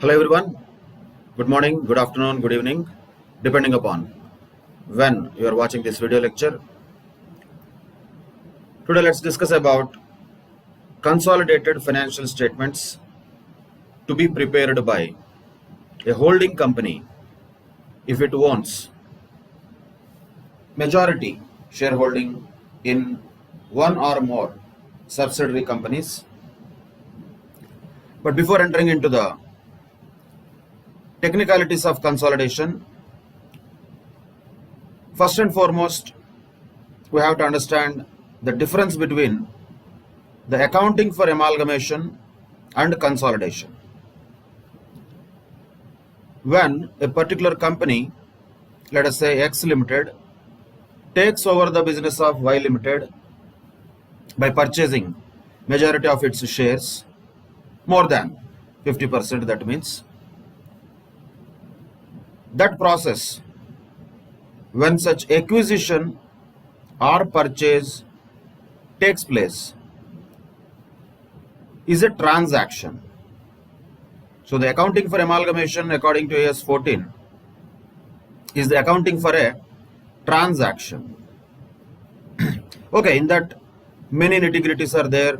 Hello everyone. Good morning, good afternoon, good evening, depending upon when you are watching this video lecture. Today let's discuss about consolidated financial statements to be prepared by a holding company if it owns majority shareholding in one or more subsidiary companies. But before entering into the technicalities of consolidation, first and foremost, we have to understand the difference between the accounting for amalgamation and consolidation. When a particular company, let us say X Limited, takes over the business of Y Limited by purchasing majority of its shares, more than 50%, that means that process, when such acquisition or purchase takes place, is a transaction. So the accounting for amalgamation according to AS 14 is the accounting for a transaction. Okay, in that many nitty-gritties are there,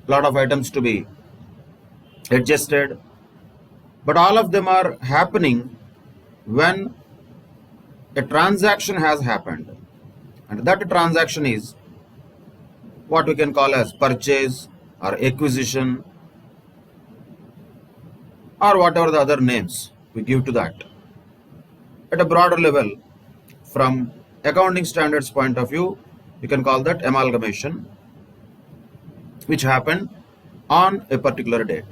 lot of items to be adjusted, but all of them are happening when a transaction has happened, and that transaction is what we can call as purchase or acquisition or whatever the other names we give to that. At a broader level, from accounting standards point of view, you can call that amalgamation, which happened on a particular date.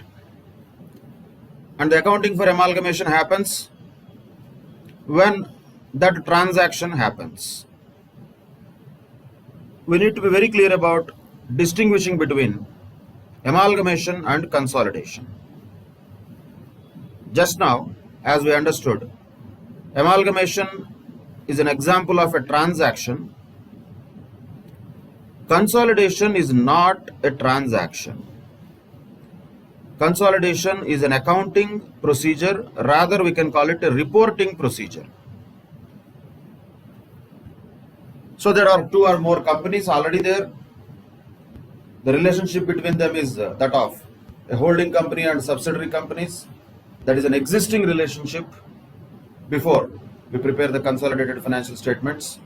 And the accounting for amalgamation happens when that transaction happens. We need to be very clear about distinguishing between amalgamation and consolidation. Just now, as we understood, amalgamation is an example of a transaction. Consolidation is not a transaction. Consolidation is an accounting procedure, rather we can call it a reporting procedure. So there are two or more companies already there. The relationship between them is that of a holding company and subsidiary companies. That is an existing relationship before we prepare the consolidated financial statements.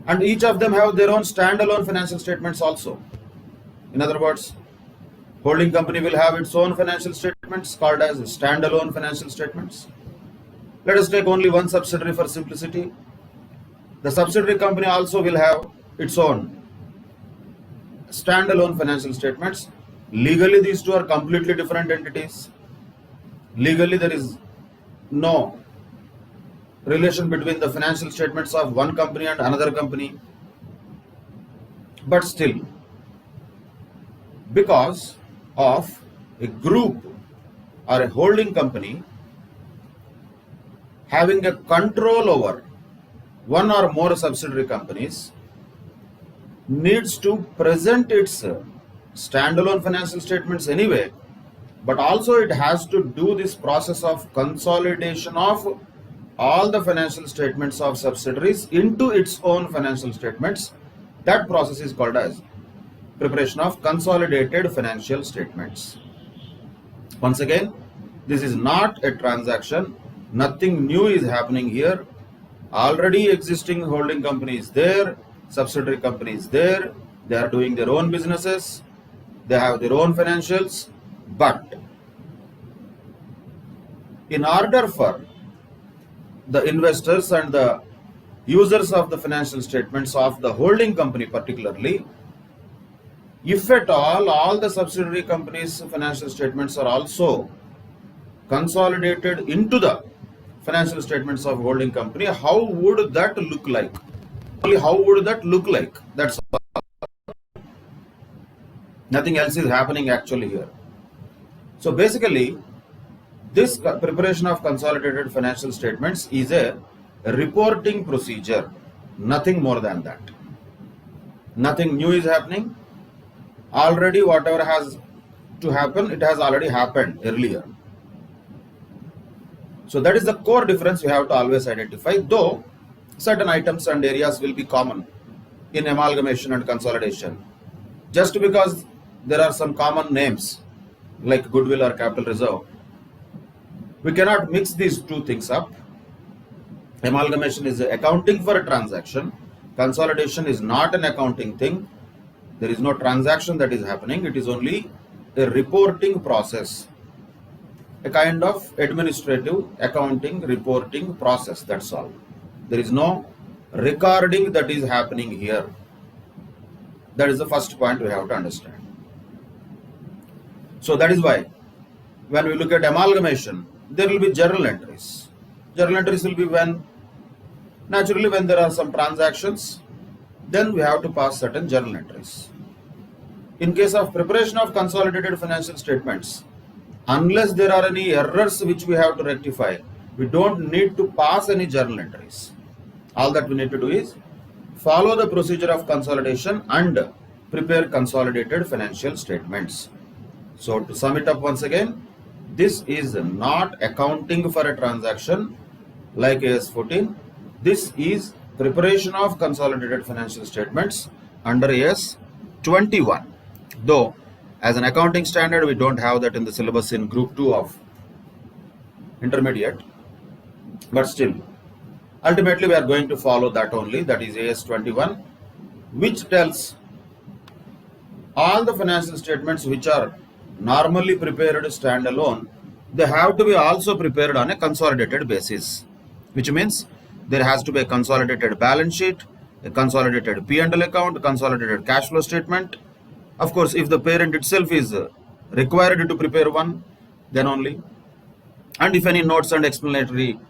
And each of them have their own standalone financial statements also. In other words, holding company will have its own financial statements called as standalone financial statements. Let us take only one subsidiary for simplicity. The subsidiary company also will have its own standalone financial statements. Legally, these two are completely different entities. Legally, there is no relation between the financial statements of one company and another company. But still, because of a group or a holding company having a control over one or more subsidiary companies, needs to present its standalone financial statements anyway, but also it has to do this process of consolidation of all the financial statements of subsidiaries into its own financial statements. That process is called as preparation of consolidated financial statements. Once again, this is not a transaction. Nothing new is happening here. Already existing holding company is there, subsidiary company is there, they are doing their own businesses, they have their own financials, but in order for the investors and the users of the financial statements of the holding company particularly, if at all the subsidiary companies' financial statements are also consolidated into the financial statements of holding company, how would that look like? How would that look like? That's all. Nothing else is happening actually here. So basically, this preparation of consolidated financial statements is a reporting procedure, nothing more than that. Nothing new is happening. Already whatever has to happen, it has already happened earlier. So that is the core difference we have to always identify, though certain items and areas will be common in amalgamation and consolidation. Just because there are some common names like goodwill or capital reserve, we cannot mix these two things up. Amalgamation is accounting for a transaction. Consolidation is not an accounting thing. There is no transaction that is happening. It is only a reporting process, a kind of administrative accounting reporting process. That's all. There is no recording that is happening here. That is the first point we have to understand. So that is why when we look at amalgamation, there will be journal entries. Journal entries will be naturally when there are some transactions, then we have to pass certain journal entries. In case of preparation of consolidated financial statements, unless there are any errors which we have to rectify, we don't need to pass any journal entries. All that we need to do is follow the procedure of consolidation and prepare consolidated financial statements. So to sum it up once again, this is not accounting for a transaction like AS 14. This is preparation of consolidated financial statements under AS 21. Though as an accounting standard, we don't have that in the syllabus in group 2 of intermediate, but still ultimately we are going to follow that only, that is AS 21, which tells all the financial statements which are normally prepared standalone, they have to be also prepared on a consolidated basis, which means there has to be a consolidated balance sheet, a consolidated P&L account, a consolidated cash flow statement. Of course, if the parent itself is required to prepare one, then only. And if any notes and explanatory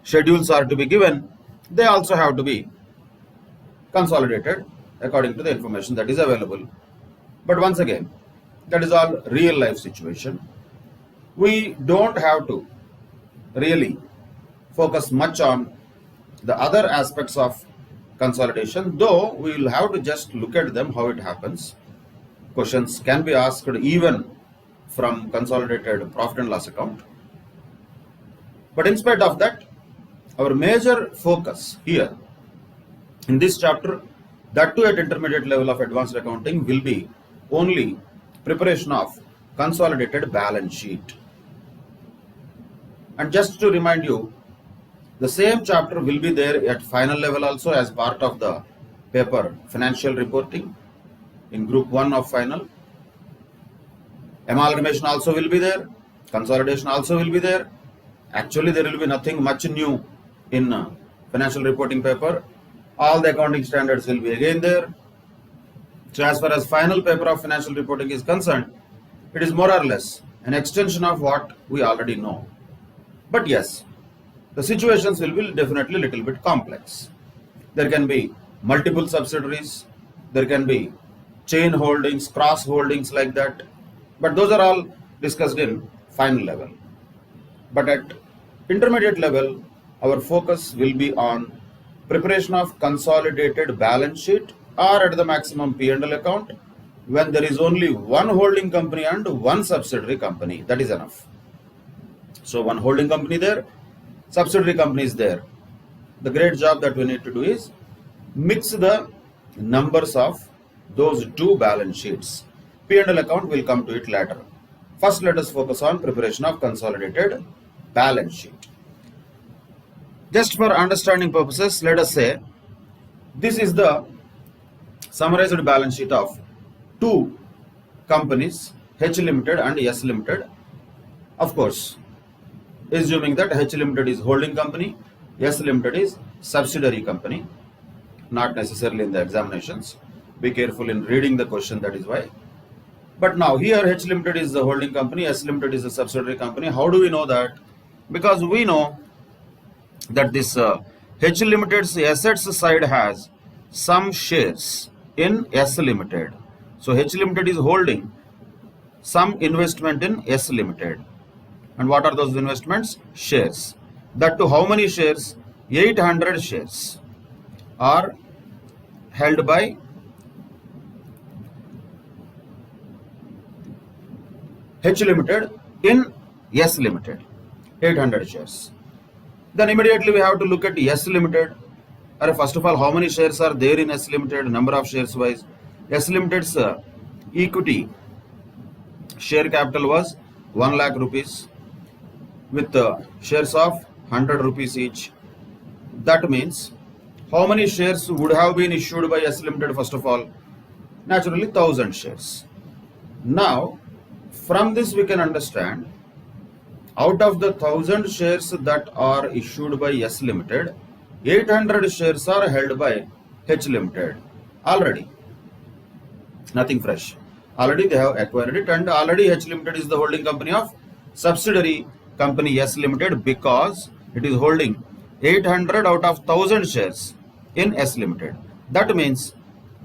schedules are to be given, they also have to be consolidated according to the information that is available. But once again, that is all real life situation. We don't have to really focus much on the other aspects of consolidation, though we will have to just look at them, how it happens. Questions can be asked even from consolidated profit and loss account. But in spite of that, our major focus here in this chapter, that too at intermediate level of advanced accounting, will be only preparation of consolidated balance sheet. And just to remind you, the same chapter will be there at final level also as part of the paper financial reporting in group 1 of final. Amalgamation also will be there, consolidation also will be there. Actually, there will be nothing much new in financial reporting paper. All the accounting standards will be again there. So as far as final paper of financial reporting is concerned, it is more or less an extension of what we already know. But yes, the situations will be definitely a little bit complex. There can be multiple subsidiaries, there can be chain holdings, cross holdings like that, but those are all discussed in final level. But at intermediate level, our focus will be on preparation of consolidated balance sheet or at the maximum P&L account when there is only one holding company and one subsidiary company. That is enough. So one holding company there, subsidiary company is there. The great job that we need to do is mix the numbers of those two balance sheets. P&L account will come to it later. First, let us focus on preparation of consolidated balance sheet. Just for understanding purposes, let us say this is the summarized balance sheet of two companies, H Limited and S Limited. Of course, assuming that H Limited is holding company, S Limited is subsidiary company, not necessarily in the examinations. Be careful in reading the question, that is why. But now here H Limited is the holding company, S Limited is a subsidiary company. How do we know that? Because we know that this H Limited's assets side has some shares in S Limited. So H Limited is holding some investment in S Limited. And what are those investments? Shares. That to how many shares? 800 shares are held by H Limited in S Limited, 800 shares. Then immediately we have to look at S Limited. First of all, how many shares are there in S Limited, number of shares wise. S Limited's equity share capital was 1 lakh rupees with shares of 100 rupees each. That means how many shares would have been issued by S Limited first of all? Naturally 1000 shares. Now from this we can understand, out of the 1000 shares that are issued by S Limited, 800 shares are held by H Limited already. Nothing fresh. Already they have acquired it, and already H Limited is the holding company of subsidiary company S Limited, because it is holding 800 out of 1000 shares in S Limited. That means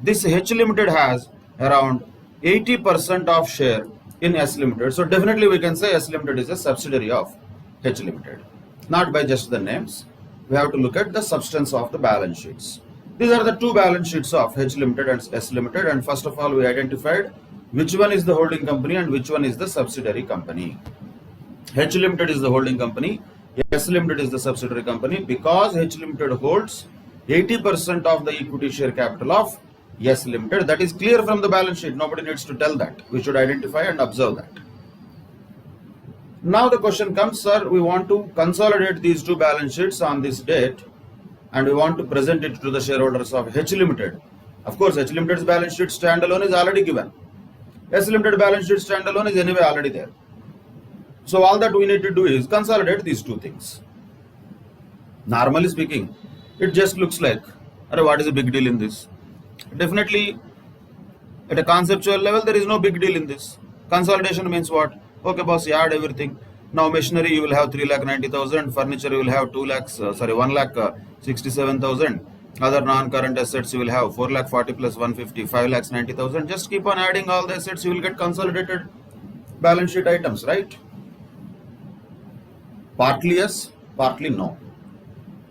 this H Limited has around 80% of share in S Limited. So definitely we can say S Limited is a subsidiary of H Limited. Not by just the names. We have to look at the substance of the balance sheets. These are the two balance sheets of H Limited and S Limited, and first of all we identified which one is the holding company and which one is the subsidiary company. H Limited is the holding company, S Limited is the subsidiary company, because H Limited holds 80% of the equity share capital of S Limited. That is clear from the balance sheet. Nobody needs to tell that. We should identify and observe that. Now the question comes, sir, we want to consolidate these two balance sheets on this date and we want to present it to the shareholders of H Limited. Of course, H Limited's balance sheet standalone is already given. S Limited balance sheet standalone is anyway already there. So all that we need to do is consolidate these two things. Normally speaking, it just looks like, what is a big deal in this? Definitely, at a conceptual level, there is no big deal in this. Consolidation means what? Okay, boss, you add everything. Now machinery you will have 3,90,000, furniture you will have 1,67,000. Other non-current assets you will have 4,40,000 plus 150, 5,90,000. Just keep on adding all the assets, you will get consolidated balance sheet items, right? Partly yes, partly no.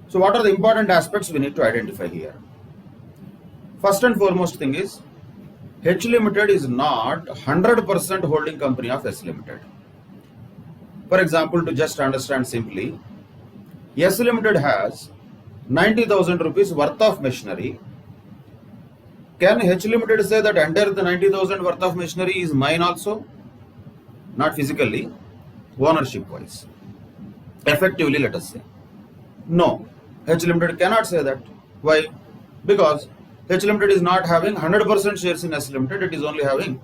So what are the important aspects we need to identify here? First and foremost thing is, H Limited is not 100% holding company of S Limited. For example, to just understand simply, S Limited has 90,000 rupees worth of machinery. Can H Limited say that entire the 90,000 worth of machinery is mine also? Not physically, ownership wise. Effectively, let us say. No, H Limited cannot say that. Why? Because H Limited is not having 100% shares in S Limited, it is only having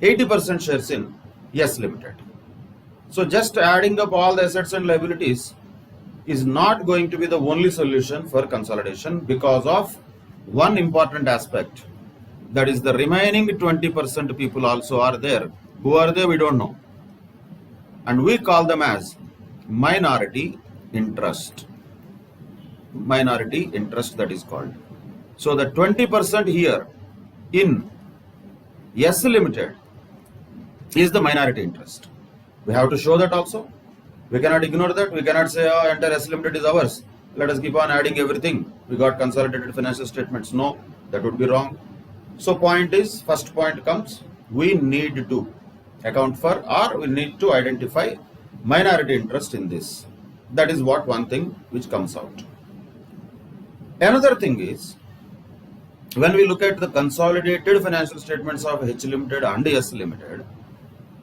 80% shares in S Limited. So just adding up all the assets and liabilities is not going to be the only solution for consolidation, because of one important aspect, that is the remaining 20% people also are there. Who are they? We don't know. And we call them as minority interest. Minority interest, that is called. So the 20% here in S Limited is the minority interest. We have to show that also. We cannot ignore that. We cannot say, oh, entire S Limited is ours. Let us keep on adding everything. We got consolidated financial statements. No, that would be wrong. So point is, first point comes, we need to account for, or we need to identify minority interest in this. That is what one thing which comes out. Another thing is, when we look at the consolidated financial statements of H Limited and S Limited,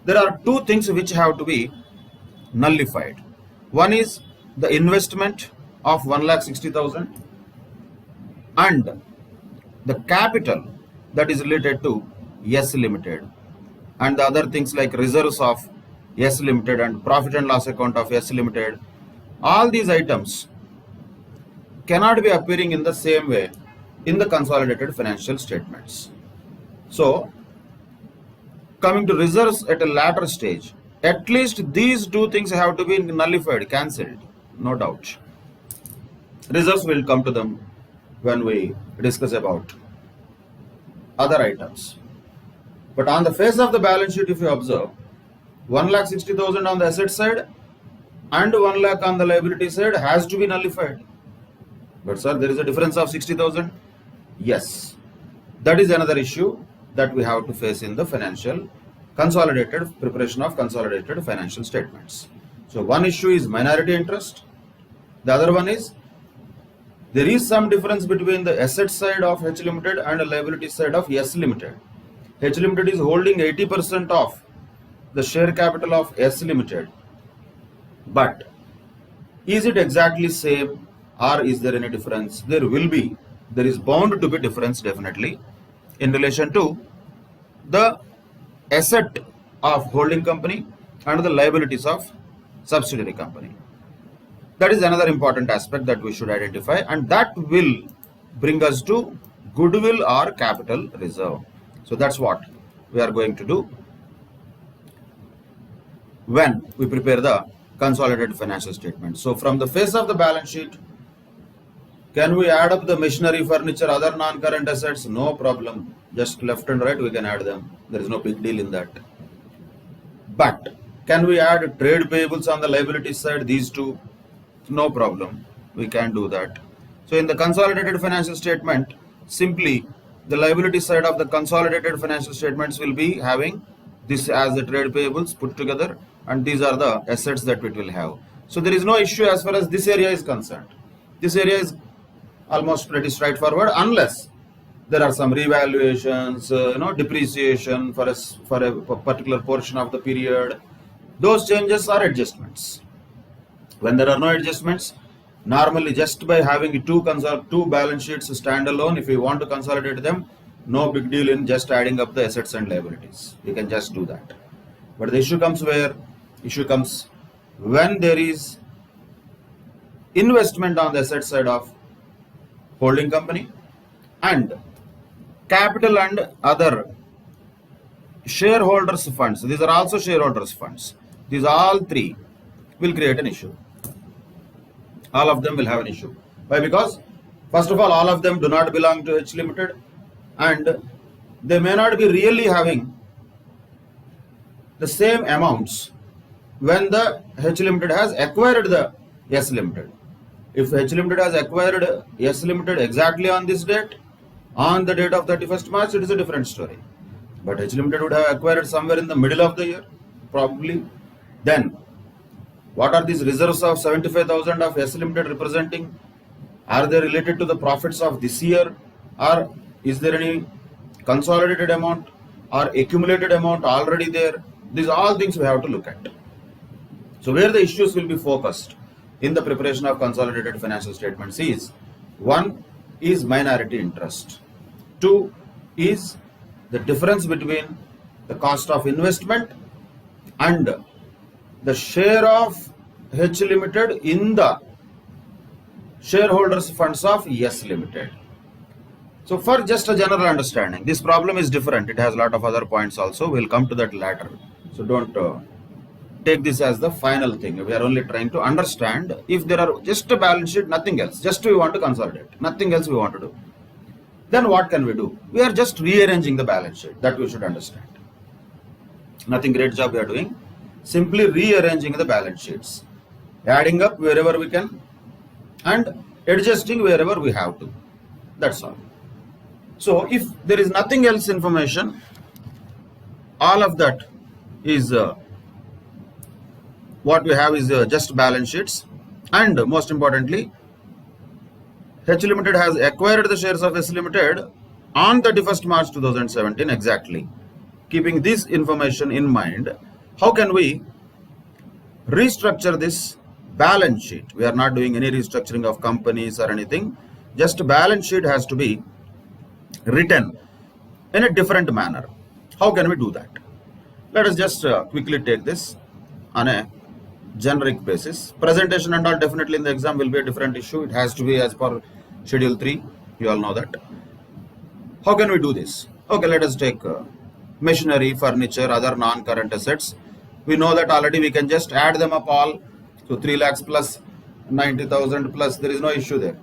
there are two things which have to be nullified. One is the investment of 1,60,000 and the capital that is related to S Limited, and the other things like reserves of S Limited and profit and loss account of S Limited. All these items cannot be appearing in the same way in the consolidated financial statements. So, coming to reserves at a later stage, at least these two things have to be nullified, cancelled, no doubt. Reserves will come to them when we discuss about other items. But on the face of the balance sheet, if you observe, 1,60,000 on the asset side and 1 lakh on the liability side has to be nullified. But sir, there is a difference of 60,000. Yes, that is another issue that we have to face in the financial preparation of consolidated financial statements. So one issue is minority interest. The other one is there is some difference between the asset side of H Limited and the liability side of S Limited. H Limited is holding 80% of the share capital of S Limited. But is it exactly same or is there any difference? There is bound to be difference definitely in relation to the asset of holding company and the liabilities of subsidiary company. That is another important aspect that we should identify, and that will bring us to goodwill or capital reserve. So that's what we are going to do when we prepare the consolidated financial statement. So from the face of the balance sheet, can we add up the machinery, furniture, other non-current assets? No problem. Just left and right we can add them. There is no big deal in that. But can we add trade payables on the liability side? These two, no problem. We can do that. So in the consolidated financial statement, simply the liability side of the consolidated financial statements will be having this as the trade payables put together, and these are the assets that it will have. So there is no issue as far as this area is concerned. This area is almost pretty straightforward, unless there are some revaluations, depreciation for a particular portion of the period. Those changes are adjustments. When there are no adjustments, normally just by having two balance sheets standalone, if you want to consolidate them, no big deal in just adding up the assets and liabilities. You can just do that. But the issue comes when there is investment on the asset side of holding company and capital and other shareholders funds. These are also shareholders funds. These all three will create an issue. All of them will have an issue. Why? Because first of all of them do not belong to H Limited, and they may not be really having the same amounts when the H Limited has acquired the S Limited. If H Limited has acquired S Limited exactly on this date, on the date of 31st March, it is a different story. But H Limited would have acquired somewhere in the middle of the year, probably. Then, what are these reserves of 75,000 of S Limited representing? Are they related to the profits of this year, or is there any consolidated amount or accumulated amount already there? These are all things we have to look at. So where the issues will be focused in the preparation of consolidated financial statements is: 1 is minority interest, 2 is the difference between the cost of investment and the share of H Limited in the shareholders funds of S Limited. So for just a general understanding, this problem is different. It has a lot of other points also. We'll come to that later. So don't take this as the final thing. We are only trying to understand if there are just a balance sheet, nothing else. Just we want to consolidate. Nothing else we want to do. Then what can we do? We are just rearranging the balance sheet. That we should understand. Nothing great job we are doing. Simply rearranging the balance sheets. Adding up wherever we can and adjusting wherever we have to. That's all. So if there is nothing else information, all of that is what we have is just balance sheets, and most importantly, H Limited has acquired the shares of S Limited on 31st March 2017 exactly. Keeping this information in mind, how can we restructure this balance sheet? We are not doing any restructuring of companies or anything. Just balance sheet has to be written in a different manner. How can we do that? Let us just quickly take this on a generic basis. Presentation and all definitely in the exam will be a different issue. It has to be as per schedule 3. You all know that. How can we do this? Okay, let us take machinery, furniture, other non-current assets. We know that already. We can just add them up all. So 3 lakhs plus 90,000 plus, there is no issue there.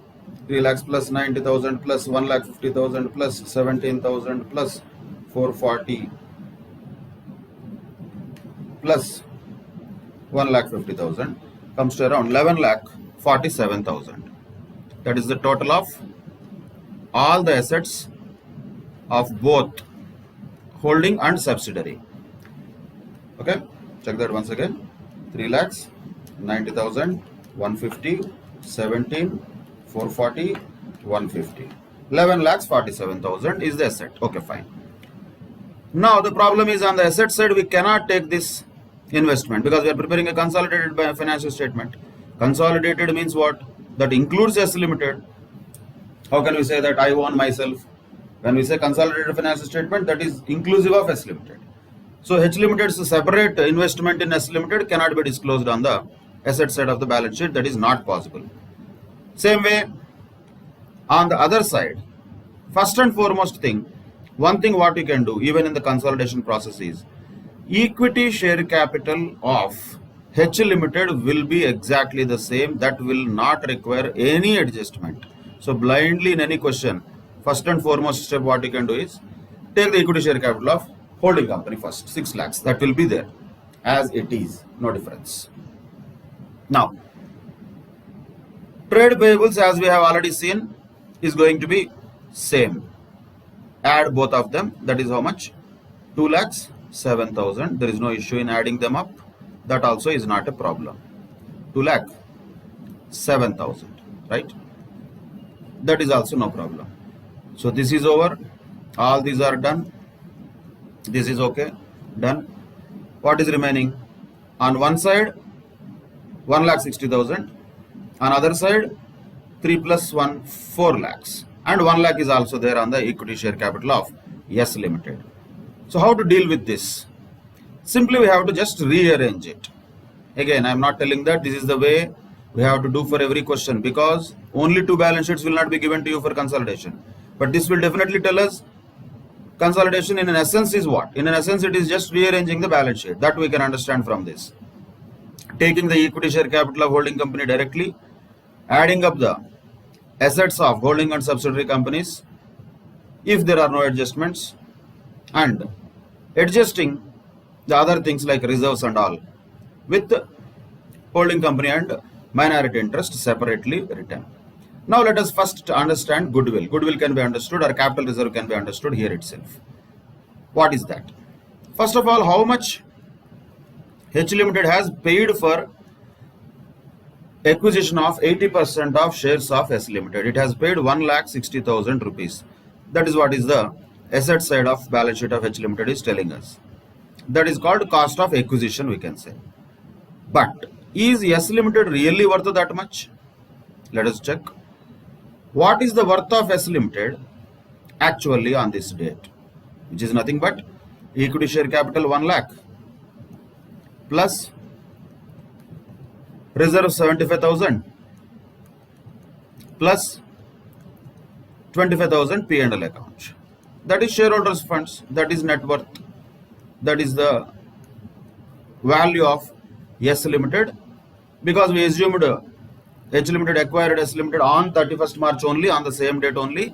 3 lakhs plus 90,000 plus 1,50,000 plus 17,000 plus 440 plus 1,50,000 comes to around 11,47,000. That is the total of all the assets of both holding and subsidiary. Okay, check that once again. 3 lakhs, 90,000, 150, 17, 440, 150. 11 lakhs 47,000 is the asset. Okay, fine. Now the problem is on the asset side, we cannot take this investment because we are preparing a consolidated financial statement. Consolidated means what? That includes S Limited. How can we say that I own myself? When we say consolidated financial statement, that is inclusive of S Limited. So H Limited's separate investment in S Limited cannot be disclosed on the asset side of the balance sheet. That is not possible. Same way, on the other side, first and foremost thing, one thing what you can do even in the consolidation process is equity share capital of H Limited will be exactly the same. That will not require any adjustment. So blindly in any question, first and foremost step what you can do is take the equity share capital of holding company first, 6 lakhs. That will be there as it is, no difference. Now, trade payables, as we have already seen, is going to be same. Add both of them. That is how much? 2 lakhs 7,000. There is no issue in adding them up. That also is not a problem. 2 lakh 7,000, right? That is also no problem. So this is over. All these are done. This is okay. Done. What is remaining? On one side, 1,60,000. On other side, 3 plus 1, 4 lakhs. And 1 lakh is also there on the equity share capital of S Limited. So how to deal with this? Simply we have to just rearrange it. Again, I am not telling that this is the way we have to do for every question, because only 2 balance sheets will not be given to you for consolidation. But this will definitely tell us consolidation in an essence is what? In an essence, it is just rearranging the balance sheet. That we can understand from this. Taking the equity share capital of holding company directly, adding up the assets of holding and subsidiary companies if there are no adjustments, and adjusting the other things like reserves and all with holding company and minority interest separately written. Now let us first understand goodwill. Goodwill can be understood, or capital reserve can be understood here itself. What is that? First of all, how much H Limited has paid for acquisition of 80% of shares of S Limited. It has paid 1,60,000 rupees. That is what is the asset side of balance sheet of H Limited is telling us. That is called cost of acquisition, we can say. But is S Limited really worth that much? Let us check. What is the worth of S Limited actually on this date? Which is nothing but equity share capital 1 lakh plus reserve 75,000 plus 25,000 P&L account. That is shareholders funds. That is net worth. That is the value of S Limited, because we assumed H Limited acquired S Limited on 31st March only, on the same date only.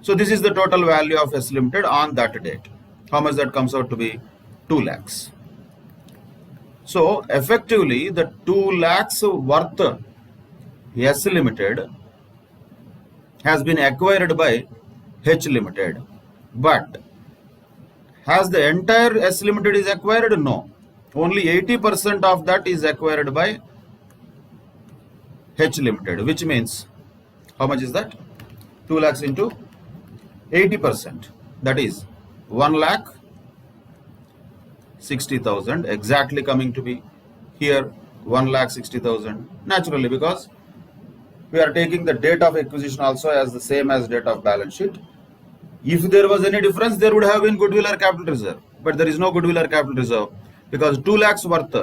So this is the total value of S Limited on that date. How much that comes out to be? 2 lakhs. So effectively the 2 lakhs worth S Limited has been acquired by H Limited. But has the entire S Limited is acquired? No. Only 80% of that is acquired by H Limited, which means how much is that? 2 lakhs into 80%. That is 1,60,000 exactly coming to be here 1,60,000. Naturally, because we are taking the date of acquisition also as the same as date of balance sheet. If there was any difference, there would have been goodwill or capital reserve. But there is no goodwill or capital reserve, because 2 lakhs worth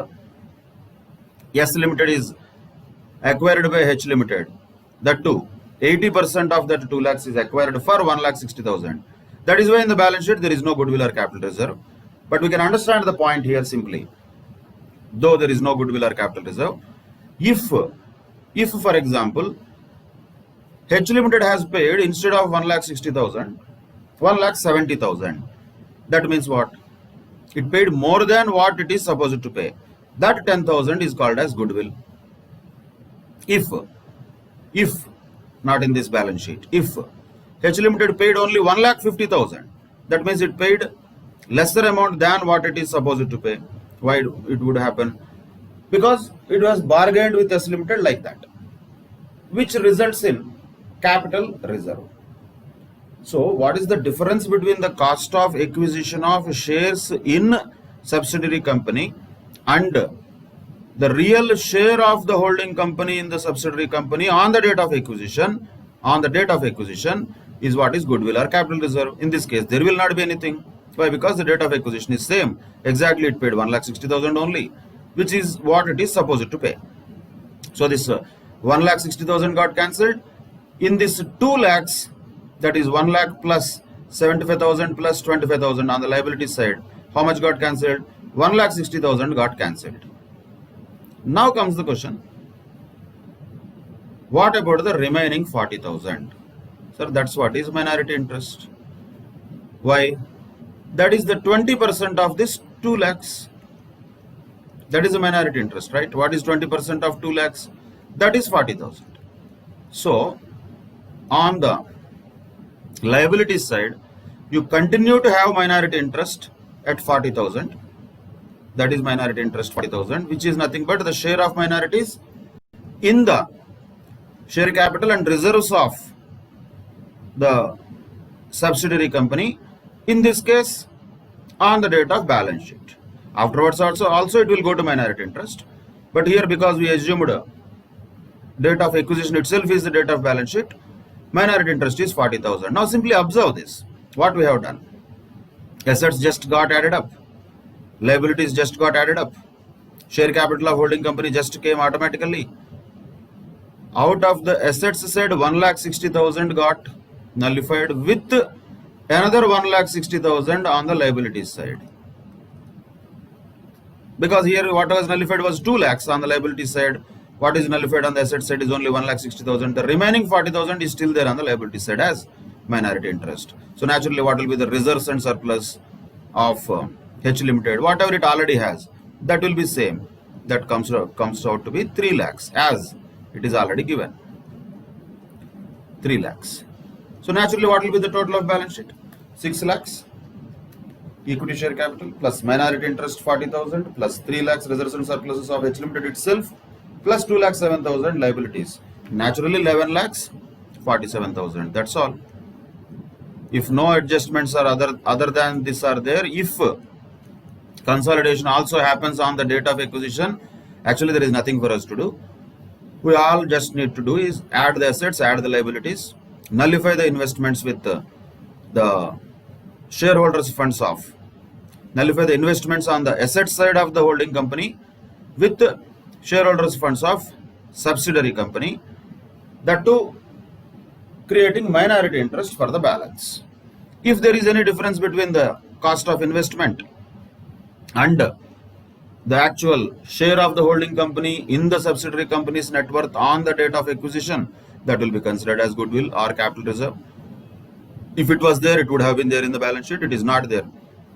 S Limited is acquired by H Limited. That too, 80% of that 2 lakhs is acquired for 1,60,000. That is why in the balance sheet there is no goodwill or capital reserve. But we can understand the point here simply. Though there is no goodwill or capital reserve, if for example H Limited has paid instead of 1,60,000, 1,70,000, that means what? It paid more than what it is supposed to pay. That 10,000 is called as goodwill. If not in this balance sheet, if H Limited paid only 1,50,000, that means it paid lesser amount than what it is supposed to pay. Why it would happen? Because it was bargained with S Limited like that, which results in capital reserve. So what is the difference between the cost of acquisition of shares in subsidiary company and the real share of the holding company in the subsidiary company on the date of acquisition? On the date of acquisition is what is goodwill or capital reserve. In this case, there will not be anything. Why? Because the date of acquisition is same. Exactly, it paid 1,60,000 only, which is what it is supposed to pay. So this 1,60,000 got cancelled. In this 2 lakhs, that is 1 lakh plus 75,000 plus 25,000 on the liability side, how much got cancelled? 1,60,000 got cancelled. Now comes the question, what about the remaining 40,000? Sir, that's what is minority interest. Why? That is the 20% of this 2 lakhs. That is a minority interest, right? What is 20% of 2 lakhs? That is 40,000. So, on the liability side, you continue to have minority interest at 40,000. That is minority interest 40,000, which is nothing but the share of minorities in the share capital and reserves of the subsidiary company, in this case on the date of balance sheet. Afterwards also it will go to minority interest, but here because we assumed date of acquisition itself is the date of balance sheet, minority interest is 40,000. Now simply observe this, what we have done. Assets just got added up, liabilities just got added up, share capital of holding company just came automatically. Out of the assets side, 1,60,000 got nullified with another 1,60,000 on the liabilities side. Because here what was nullified was 2 lakhs on the liability side. What is nullified on the asset side is only 1,60,000. The remaining 40,000 is still there on the liability side as minority interest. So naturally, what will be the reserves and surplus of H Limited? Whatever it already has, that will be same. That comes out to be 3 lakhs as it is already given. 3 lakhs. So naturally, what will be the total of balance sheet? 6 lakhs. Equity share capital plus minority interest 40,000 plus 3 lakhs reserves and surpluses of H Limited itself plus 2,07,000 liabilities. Naturally 11 lakhs 47,000. That's all. If no adjustments are other than this are there, if consolidation also happens on the date of acquisition, actually there is nothing for us to do. We all just need to do is add the assets, add the liabilities, nullify the investments with the shareholders funds of, nullify the investments on the asset side of the holding company with the shareholders funds of subsidiary company, that too creating minority interest for the balance. If there is any difference between the cost of investment and the actual share of the holding company in the subsidiary company's net worth on the date of acquisition, that will be considered as goodwill or capital reserve. If it was there, it would have been there in the balance sheet. It is not there.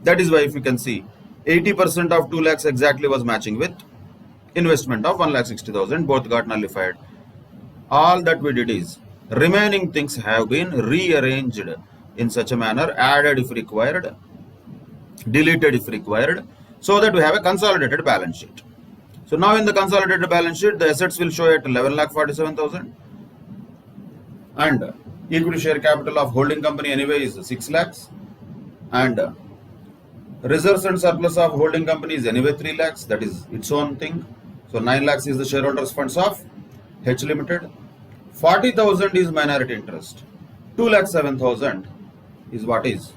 That is why if you can see 80% of 2 lakhs exactly was matching with investment of 1,60,000. Both got nullified. All that we did is remaining things have been rearranged in such a manner, added if required, deleted if required, so that we have a consolidated balance sheet. So now in the consolidated balance sheet, the assets will show at 11,47,000 and equity share capital of holding company anyway is 6 lakhs and reserves and surplus of holding company is anyway 3 lakhs. That is its own thing. So 9 lakhs is the shareholders funds of H Limited. 40,000 is minority interest. 2,07,000 is what is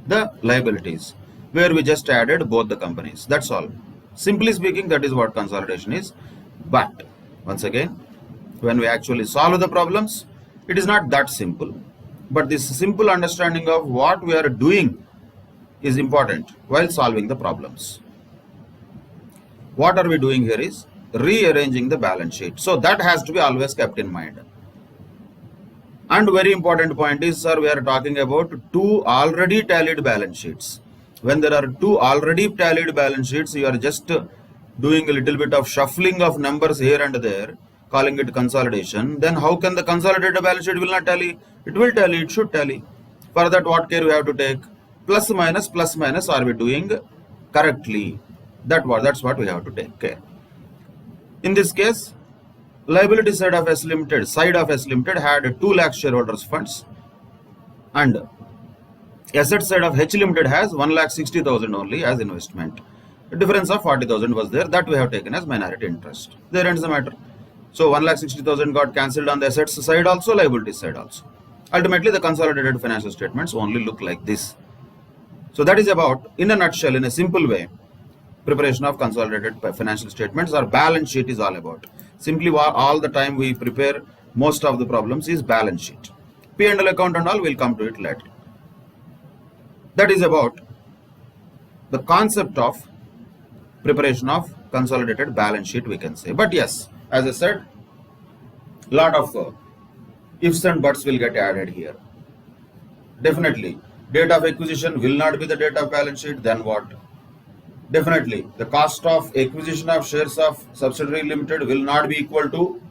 the liabilities, where we just added both the companies. That's all. Simply speaking, that is what consolidation is. But once again, when we actually solve the problems, it is not that simple. But this simple understanding of what we are doing is important while solving the problems. What are we doing here is rearranging the balance sheet. So that has to be always kept in mind. And very important point is, sir, we are talking about 2 already tallied balance sheets. When there are 2 already tallied balance sheets, you are just doing a little bit of shuffling of numbers here and there, calling it consolidation. Then how can the consolidated balance sheet will not tally? It will tally, it should tally. For that, what care we have to take? plus minus, are we doing correctly? That's what we have to take care. In this case, liability side of S Limited had 2 lakh shareholders funds, and asset side of H Limited has 1,60,000 only as investment. A difference of 40,000 was there, that we have taken as minority interest. There ends the matter. So 1,60,000 got cancelled on the assets side also, liability side also. Ultimately, the consolidated financial statements only look like this. So that is about, in a nutshell, in a simple way, preparation of consolidated financial statements or balance sheet is all about. Simply all the time we prepare most of the problems is balance sheet. P&L account and all, we'll come to it later. That is about the concept of preparation of consolidated balance sheet, we can say. But yes, as I said, lot of ifs and buts will get added here. Definitely, date of acquisition will not be the date of balance sheet, then what? Definitely, the cost of acquisition of shares of subsidiary limited will not be equal to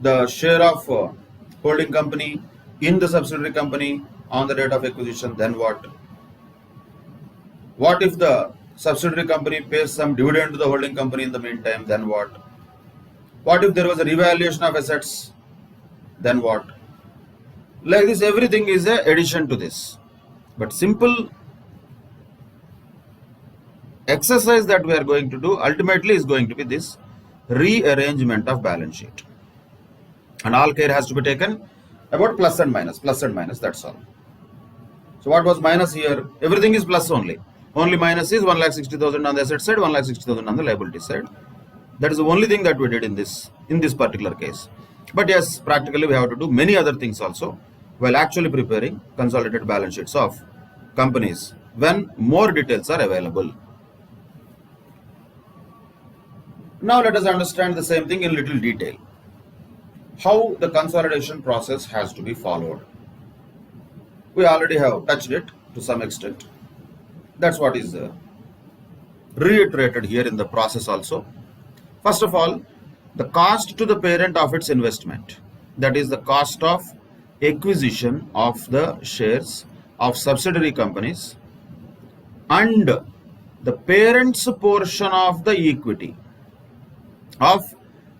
the share of holding company in the subsidiary company on the date of acquisition, then what? What if the subsidiary company pays some dividend to the holding company in the meantime, then what? What if there was a revaluation of assets, then what? Like this, everything is an addition to this. But simple exercise that we are going to do ultimately is going to be this rearrangement of balance sheet. And all care has to be taken about plus and minus, that's all. So what was minus here? Everything is plus only. Only minus is 1,60,000 on the asset side, 1,60,000 on the liability side. That is the only thing that we did in this particular case. But yes, practically we have to do many other things also while actually preparing consolidated balance sheets of companies when more details are available. Now let us understand the same thing in little detail. How the consolidation process has to be followed. We already have touched it to some extent. That's what is reiterated here in the process also. First of all, the cost to the parent of its investment, that is the cost of acquisition of the shares of subsidiary companies, and the parent's portion of the equity of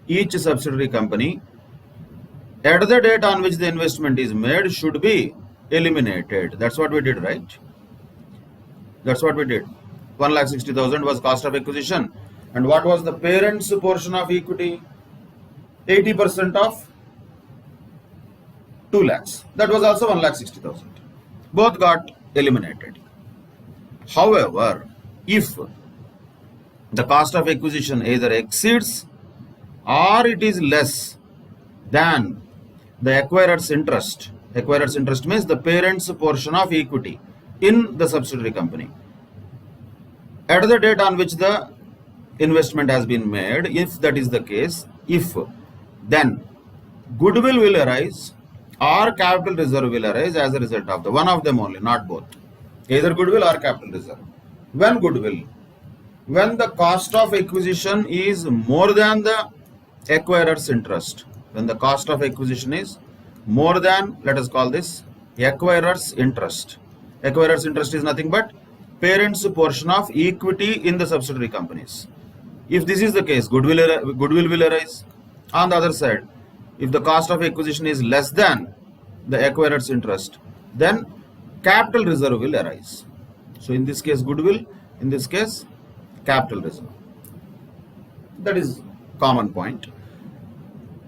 each subsidiary company at the date on which the investment is made should be eliminated. That's what we did, right? That's what we did. 1,60,000 was cost of acquisition. And what was the parent's portion of equity? 80% of 2 lakhs. That was also 1,60,000. Both got eliminated. However, if the cost of acquisition either exceeds or it is less than the acquirer's interest means the parent's portion of equity in the subsidiary company at the date on which the investment has been made, if that is the case, then goodwill will arise or capital reserve will arise as a result of the one of them only, not both. Either goodwill or capital reserve. When goodwill? When the cost of acquisition is more than the acquirer's interest. When the cost of acquisition is more than, let us call this, acquirer's interest. Acquirer's interest is nothing but parent's portion of equity in the subsidiary companies. If this is the case, goodwill will arise. On the other side, if the cost of acquisition is less than the acquirer's interest, then capital reserve will arise. So in this case, goodwill, in this case, capital reserve. That is common point.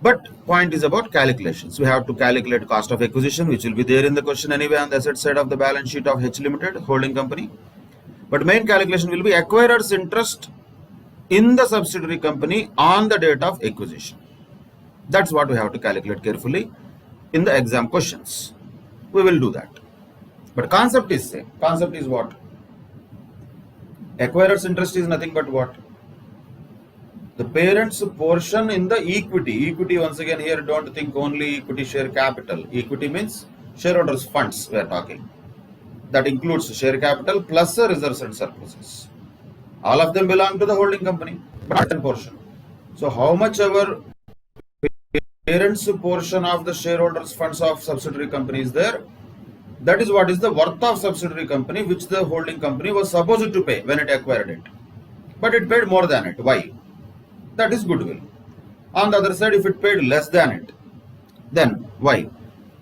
But point is about calculations. We have to calculate cost of acquisition, which will be there in the question anyway on the asset side of the balance sheet of H Limited, holding company. But main calculation will be acquirer's interest in the subsidiary company on the date of acquisition. That's what we have to calculate carefully in the exam questions. We will do that. But concept is same. Concept is what? Acquirer's interest is nothing but what? The parent's portion in the equity. Equity, once again, here don't think only equity share capital. Equity means shareholders' funds we are talking. That includes share capital plus reserves and surpluses. All of them belong to the holding company, but not a portion. So how much our parent's portion of the shareholders' funds of subsidiary company is there? That is what is the worth of subsidiary company which the holding company was supposed to pay when it acquired it. But it paid more than it. Why? That is goodwill. On the other side, if it paid less than it, then why?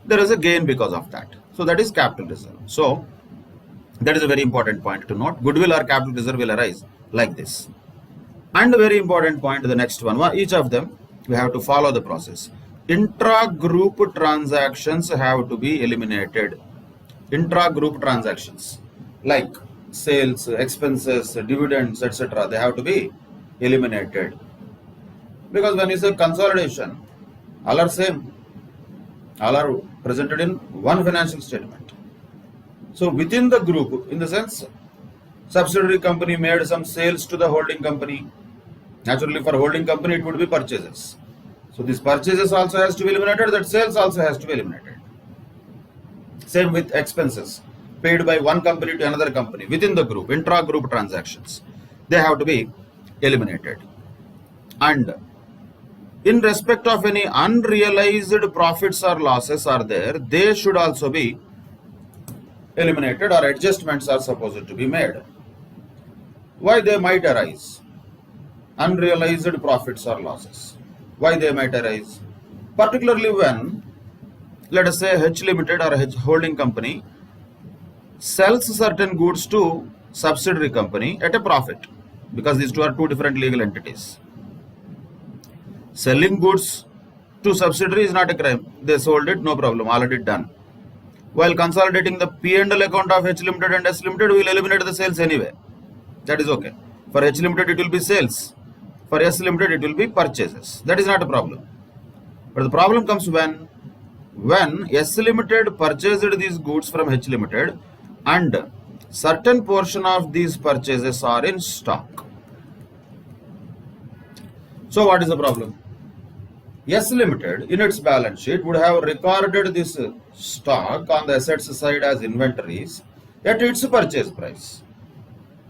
There is a gain because of that. So that is capital reserve. So that is a very important point to note. Goodwill or capital reserve will arise like this. And a very important point, the next one, each of them, we have to follow the process. Intra-group transactions have to be eliminated. Intra-group transactions like sales, expenses, dividends, etc. They have to be eliminated. Because when you say consolidation, all are same. All are presented in one financial statement. So within the group, in the sense, subsidiary company made some sales to the holding company. Naturally, for holding company, it would be purchases. So these purchases also has to be eliminated. That sales also has to be eliminated. Same with expenses paid by one company to another company within the group, intra-group transactions. They have to be eliminated. And in respect of any unrealized profits or losses are there, they should also be eliminated or adjustments are supposed to be made. Why they might arise? Unrealized profits or losses. Why they might arise? Particularly when, let us say, H Limited or H holding company sells certain goods to subsidiary company at a profit, because these two are two different legal entities. Selling goods to subsidiary is not a crime. They sold it, no problem, already done. While consolidating the P&L account of H Limited and S Limited, we will eliminate the sales anyway. That is okay. For H Limited, it will be sales. For S Limited, it will be purchases. That is not a problem. But the problem comes when S Limited purchased these goods from H Limited and certain portion of these purchases are in stock. So what is the problem? S Limited in its balance sheet would have recorded this stock on the assets side as inventories at its purchase price.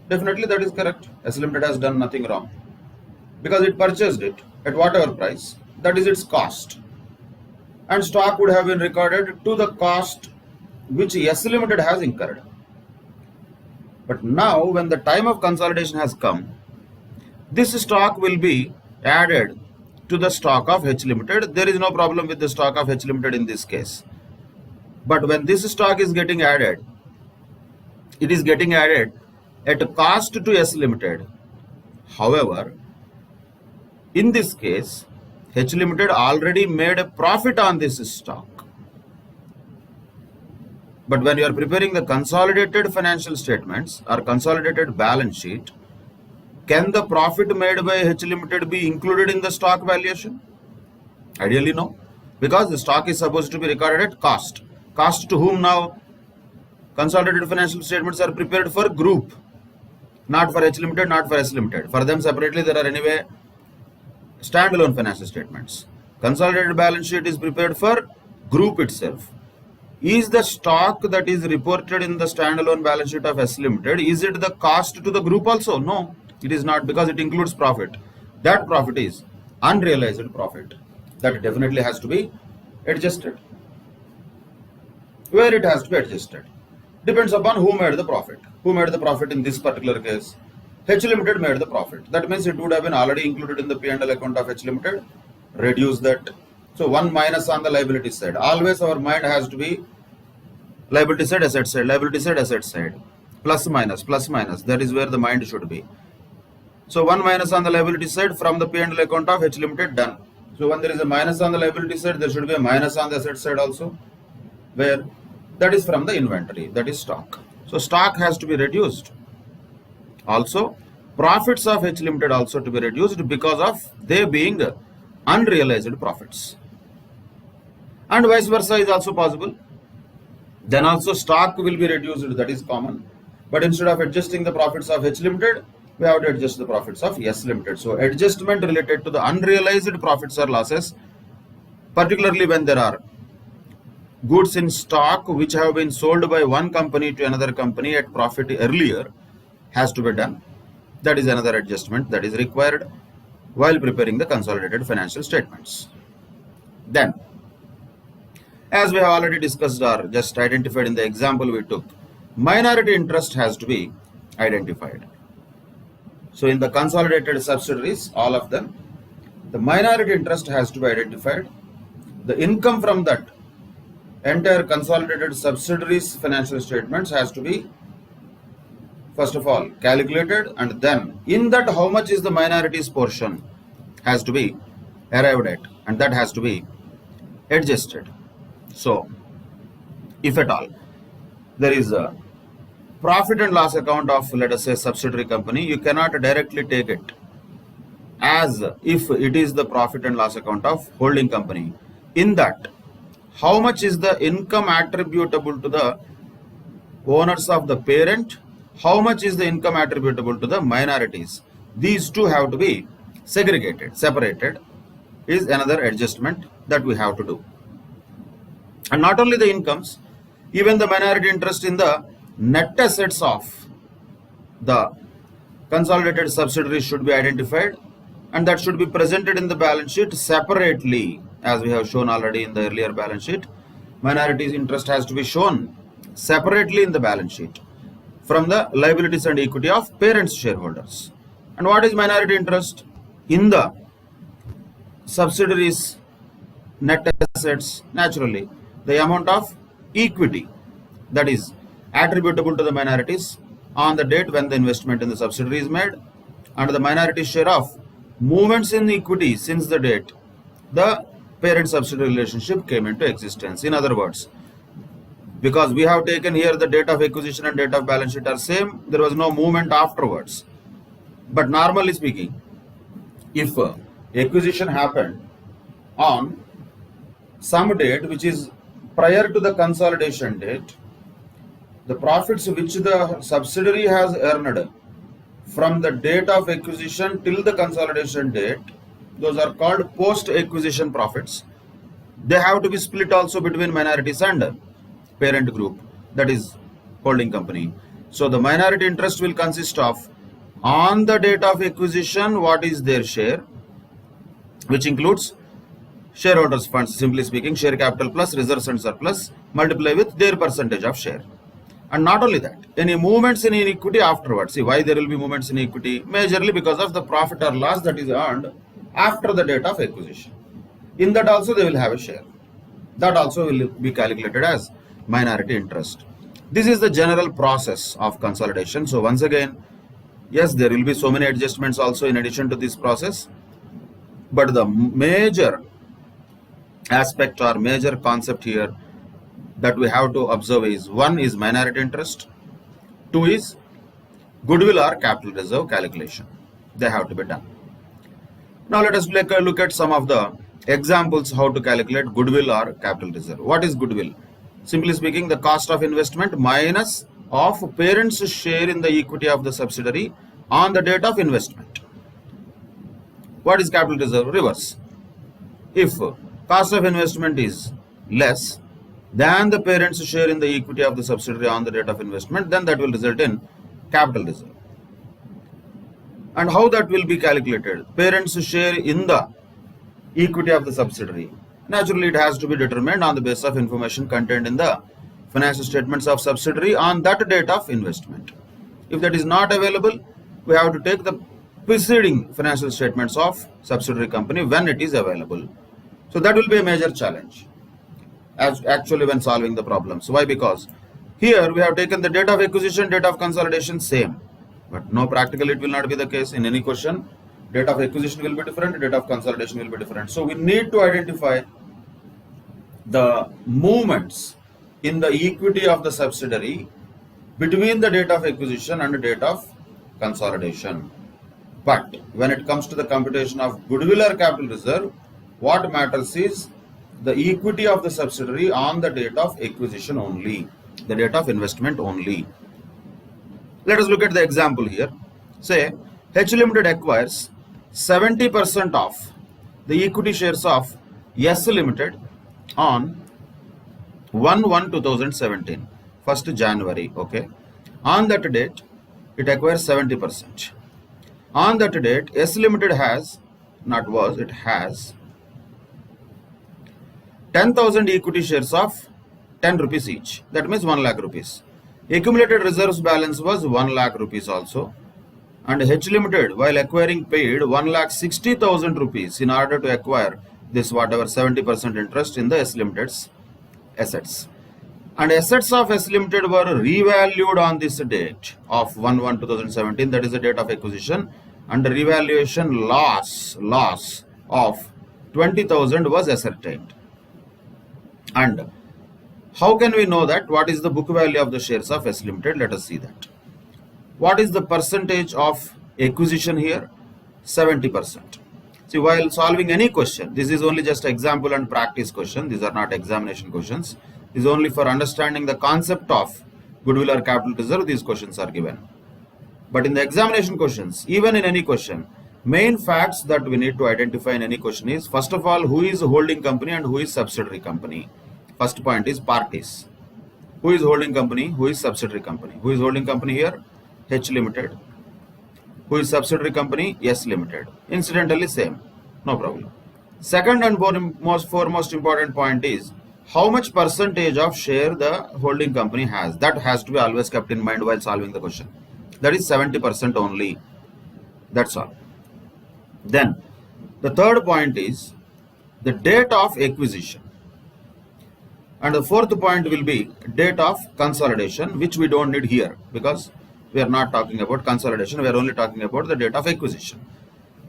Definitely that is correct. S Limited has done nothing wrong because it purchased it at whatever price, that is its cost. And stock would have been recorded to the cost which S Limited has incurred. But now when the time of consolidation has come, this stock will be added to the stock of H Limited. There is no problem with the stock of H Limited in this case. But when this stock is getting added, it is getting added at a cost to S Limited. However, in this case, H Limited already made a profit on this stock. But when you are preparing the consolidated financial statements or consolidated balance sheet, can the profit made by H Limited be included in the stock valuation? Ideally no, because the stock is supposed to be recorded at cost. Cost to whom now? Consolidated financial statements are prepared for group, not for H Limited, not for S Limited. For them separately there are anyway standalone financial statements. Consolidated balance sheet is prepared for group itself. Is the stock that is reported in the standalone balance sheet of S Limited, is it the cost to the group also? No, it is not, because it includes profit. That profit is unrealized profit. That definitely has to be adjusted. Where it has to be adjusted depends upon who made the profit. Who made the profit in this particular case? H Limited made the profit. That means it would have been already included in the P&L account of H Limited. Reduce that. So one minus on the liability side. Always our mind has to be liability side, asset side, liability side, asset side. Plus minus, plus minus. That is where the mind should be. So one minus on the liability side from the P&L account of H Limited, done. So when there is a minus on the liability side, there should be a minus on the asset side also. Where? That is from the inventory, that is stock. So stock has to be reduced. Also, profits of H Limited also to be reduced because of they being unrealized profits. And vice versa is also possible. Then also stock will be reduced, that is common. But instead of adjusting the profits of H Limited, we have to adjust the profits of S Limited. So adjustment related to the unrealized profits or losses, particularly when there are goods in stock which have been sold by one company to another company at profit earlier, has to be done. That is another adjustment that is required while preparing the consolidated financial statements. Then, As we have already discussed or just identified in the example we took, minority interest has to be identified. So in the consolidated subsidiaries, all of them, the minority interest has to be identified. The income from that entire consolidated subsidiaries financial statements has to be first of all calculated, and then in that how much is the minorities portion has to be arrived at, and that has to be adjusted. So if at all there is a profit and loss account of, let us say, subsidiary company, you cannot directly take it as if it is the profit and loss account of holding company. In that, how much is the income attributable to the owners of the parent, how much is the income attributable to the minorities, these two have to be segregated, separated, is another adjustment that we have to do. And not only the incomes, even the minority interest in the net assets of the consolidated subsidiaries should be identified, and that should be presented in the balance sheet separately, as we have shown already in the earlier balance sheet. Minority interest has to be shown separately in the balance sheet from the liabilities and equity of parents' shareholders. And what is minority interest? In the subsidiaries net assets, naturally the amount of equity that is attributable to the minorities on the date when the investment in the subsidiary is made, and the minority share of movements in equity since the date the parent subsidiary relationship came into existence. In other words, because we have taken here the date of acquisition and date of balance sheet are same, there was no movement afterwards. But normally speaking, if acquisition happened on some date which is prior to the consolidation date, the profits which the subsidiary has earned from the date of acquisition till the consolidation date, those are called post-acquisition profits. They have to be split also between minorities and parent group, that is holding company. So the minority interest will consist of, on the date of acquisition, what is their share, which includes shareholders' funds, simply speaking, share capital plus reserves and surplus, multiply with their percentage of share. And not only that, any movements in equity afterwards. See, why there will be movements in equity? Majorly because of the profit or loss that is earned after the date of acquisition. In that also they will have a share. That also will be calculated as minority interest. This is the general process of consolidation. So once again, yes, there will be so many adjustments also in addition to this process, but the major aspect or major concept here that we have to observe is, one is minority interest, two is goodwill or capital reserve calculation. They have to be done. Now let us look at some of the examples how to calculate goodwill or capital reserve. What is goodwill? Simply speaking, the cost of investment minus of parent's share in the equity of the subsidiary on the date of investment. What is capital reserve? Reverse. If cost of investment is less than the parent's share in the equity of the subsidiary on the date of investment, then that will result in capital reserve. And how that will be calculated? Parent's share in the equity of the subsidiary. Naturally, it has to be determined on the basis of information contained in the financial statements of subsidiary on that date of investment. If that is not available, we have to take the preceding financial statements of subsidiary company when it is available. So that will be a major challenge actually when solving the problems. Why? Because here we have taken the date of acquisition, date of consolidation same, but no, practically it will not be the case. In any question, date of acquisition will be different, date of consolidation will be different. So we need to identify the movements in the equity of the subsidiary between the date of acquisition and the date of consolidation. But when it comes to the computation of goodwill or capital reserve, what matters is the equity of the subsidiary on the date of acquisition only, the date of investment only. Let us look at the example here. Say H Limited acquires 70% of the equity shares of S Limited on 1/1/2017, 1st January. Okay. On that date, it acquires 70%. On that date, S Limited has, not was, it has 10,000 equity shares of 10 rupees each. That means 1 lakh rupees. Accumulated reserves balance was 1 lakh rupees also. And H Limited, while acquiring, paid 1,60,000 rupees in order to acquire this whatever 70% interest in the S Limited's assets. And assets of S Limited were revalued on this date of 1/1/2017, that is the date of acquisition, and the revaluation loss of 20,000 was ascertained. And how can we know that? What is the book value of the shares of S Limited? Let us see that. What is the percentage of acquisition here? 70%. See, while solving any question, this is only just example and practice question. These are not examination questions. This is only for understanding the concept of goodwill or capital reserve. These questions are given. But in the examination questions, even in any question, main facts that we need to identify in any question is, first of all, who is a holding company and who is subsidiary company. First point is parties. Who is holding company? Who is subsidiary company? Who is holding company here? H Limited. Who is subsidiary company? S Limited. Incidentally same, no problem. Second and foremost important point is how much percentage of share the holding company has. That has to be always kept in mind while solving the question. That is 70% only. That's all. Then the third point is the date of acquisition. And the fourth point will be date of consolidation, which we don't need here because we are not talking about consolidation. We are only talking about the date of acquisition.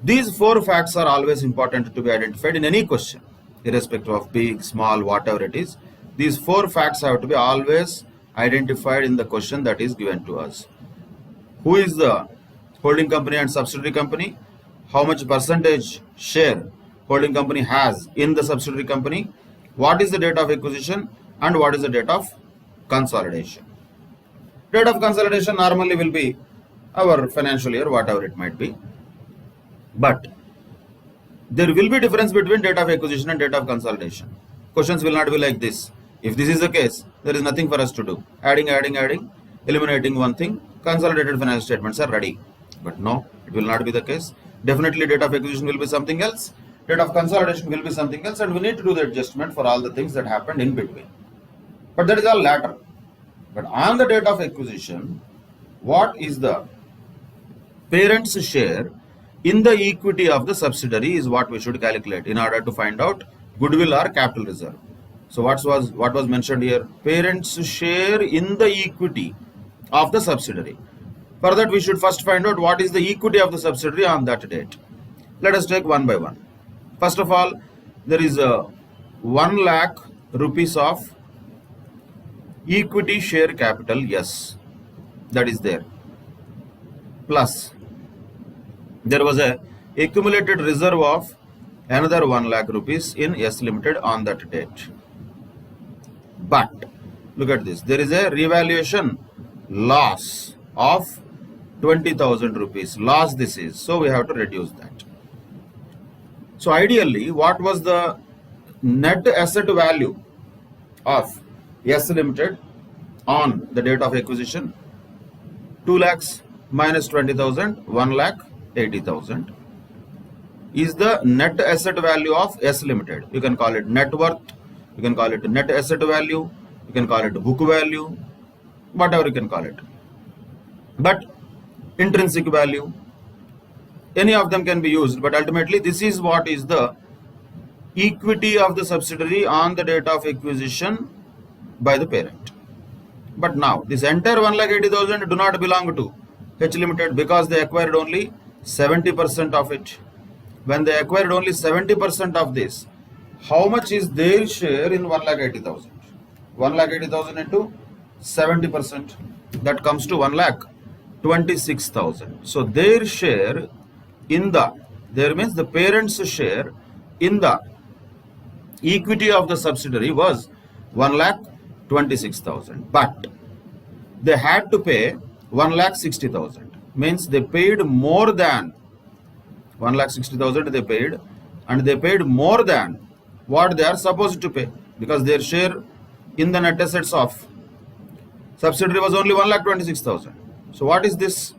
These four facts are always important to be identified in any question, irrespective of big, small, whatever it is. These four facts have to be always identified in the question that is given to us. Who is the holding company and subsidiary company? How much percentage share holding company has in the subsidiary company? What is the date of acquisition and what is the date of consolidation? Date of consolidation normally will be our financial year, whatever it might be. But there will be difference between date of acquisition and date of consolidation. Questions will not be like this. If this is the case, there is nothing for us to do. Adding, eliminating one thing, consolidated financial statements are ready. But no, it will not be the case. Definitely date of acquisition will be something else. Date of consolidation will be something else, and we need to do the adjustment for all the things that happened in between. But that is all later. But on the date of acquisition, what is the parent's share in the equity of the subsidiary is what we should calculate in order to find out goodwill or capital reserve. So what was mentioned here? Parent's share in the equity of the subsidiary. For that, we should first find out what is the equity of the subsidiary on that date. Let us take one by one. First of all, there is a 1 lakh rupees of equity share capital, yes, that is there. Plus, there was a accumulated reserve of another 1 lakh rupees in S Limited on that date. But look at this, there is a revaluation loss of 20,000 rupees. Loss this is, so we have to reduce that. So ideally, what was the net asset value of S Limited on the date of acquisition? 2 lakhs minus 20,000, 1 lakh 80,000 is the net asset value of S Limited. You can call it net worth, you can call it net asset value, you can call it book value, whatever you can call it. But intrinsic value, any of them can be used, but ultimately this is what is the equity of the subsidiary on the date of acquisition by the parent. But now this entire 1,80,000 do not belong to H Limited because they acquired only 70% of it. When they acquired only 70% of this, how much is their share in 1,80,000? 1,80,000 into 70%, that comes to 1,26,000. So their share in the, there means the parent's share in the equity of the subsidiary was 1,26,000. But they had to pay 1,60,000. Means they paid more than 1,60,000 they paid, and they paid more than what they are supposed to pay because their share in the net assets of subsidiary was only 1,26,000. So what is this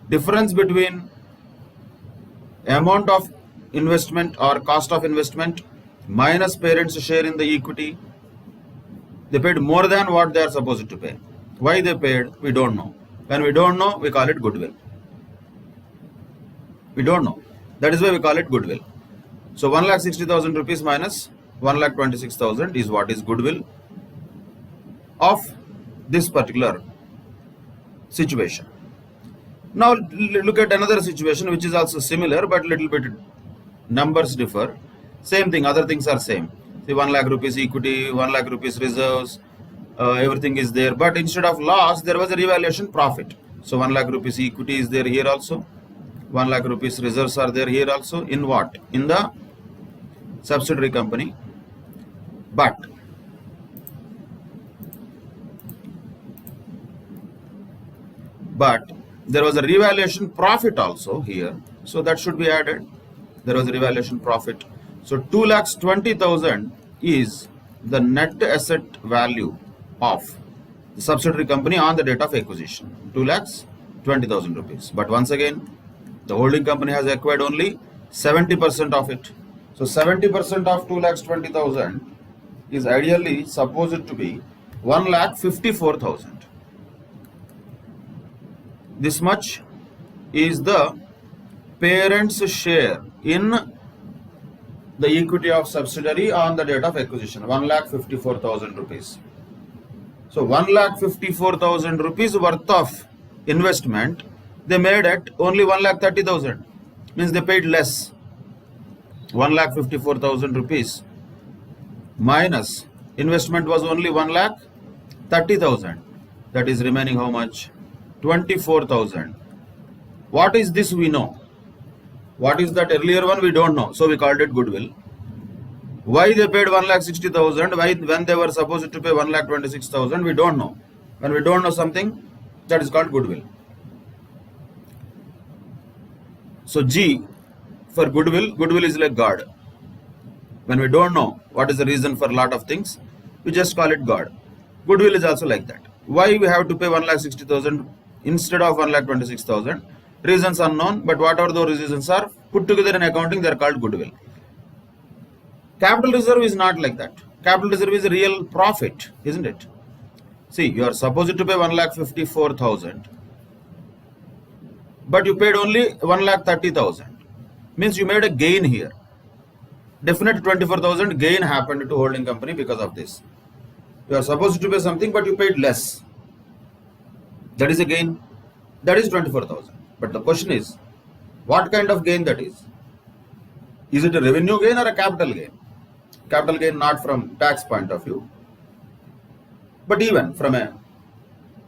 difference between amount of investment or cost of investment minus parents' share in the equity. They paid more than what they are supposed to pay. Why they paid, we don't know. When we don't know, we call it goodwill. We don't know. That is why we call it goodwill. So 1,60,000 rupees minus 1,26,000 is what is goodwill of this particular situation. Now look at another situation which is also similar but little bit numbers differ. Same thing, other things are same. See, 1 lakh rupees equity, 1 lakh rupees reserves, everything is there. But instead of loss, there was a revaluation profit. So 1 lakh rupees equity is there here also. 1 lakh rupees reserves are there here also. In what? In the subsidiary company. But there was a revaluation profit also here. So that should be added. There was a revaluation profit. So 2,20,000 is the net asset value of the subsidiary company on the date of acquisition. 2,20,000 rupees. But once again, the holding company has acquired only 70% of it. So 70% of 2,20,000 is ideally supposed to be 1,54,000. This much is the parent's share in the equity of subsidiary on the date of acquisition, 1,54,000 rupees. So 1,54,000 rupees worth of investment they made at only 1,30,000. Means they paid less. 1,54,000 rupees minus investment was only 1,30,000. That is remaining how much? 24,000. What is this we know? What is that earlier one we don't know. So we called it goodwill. Why they paid 1,60,000? Why when they were supposed to pay 1,26,000? We don't know. When we don't know something, that is called goodwill. So G for goodwill, goodwill is like God. When we don't know what is the reason for a lot of things, we just call it God. Goodwill is also like that. Why we have to pay 1,60,000 instead of 1,26,000? Reasons unknown, but whatever those reasons are, put together in accounting, they are called goodwill. Capital reserve is not like that. Capital reserve is a real profit, isn't it? See, you are supposed to pay 1,54,000, but you paid only 1,30,000. Means you made a gain here. Definite 24,000 gain happened to holding company because of this. You are supposed to pay something, but you paid less. That is a gain. That is 24,000. But the question is, what kind of gain that is? Is it a revenue gain or a capital gain? Capital gain not from tax point of view, but even from a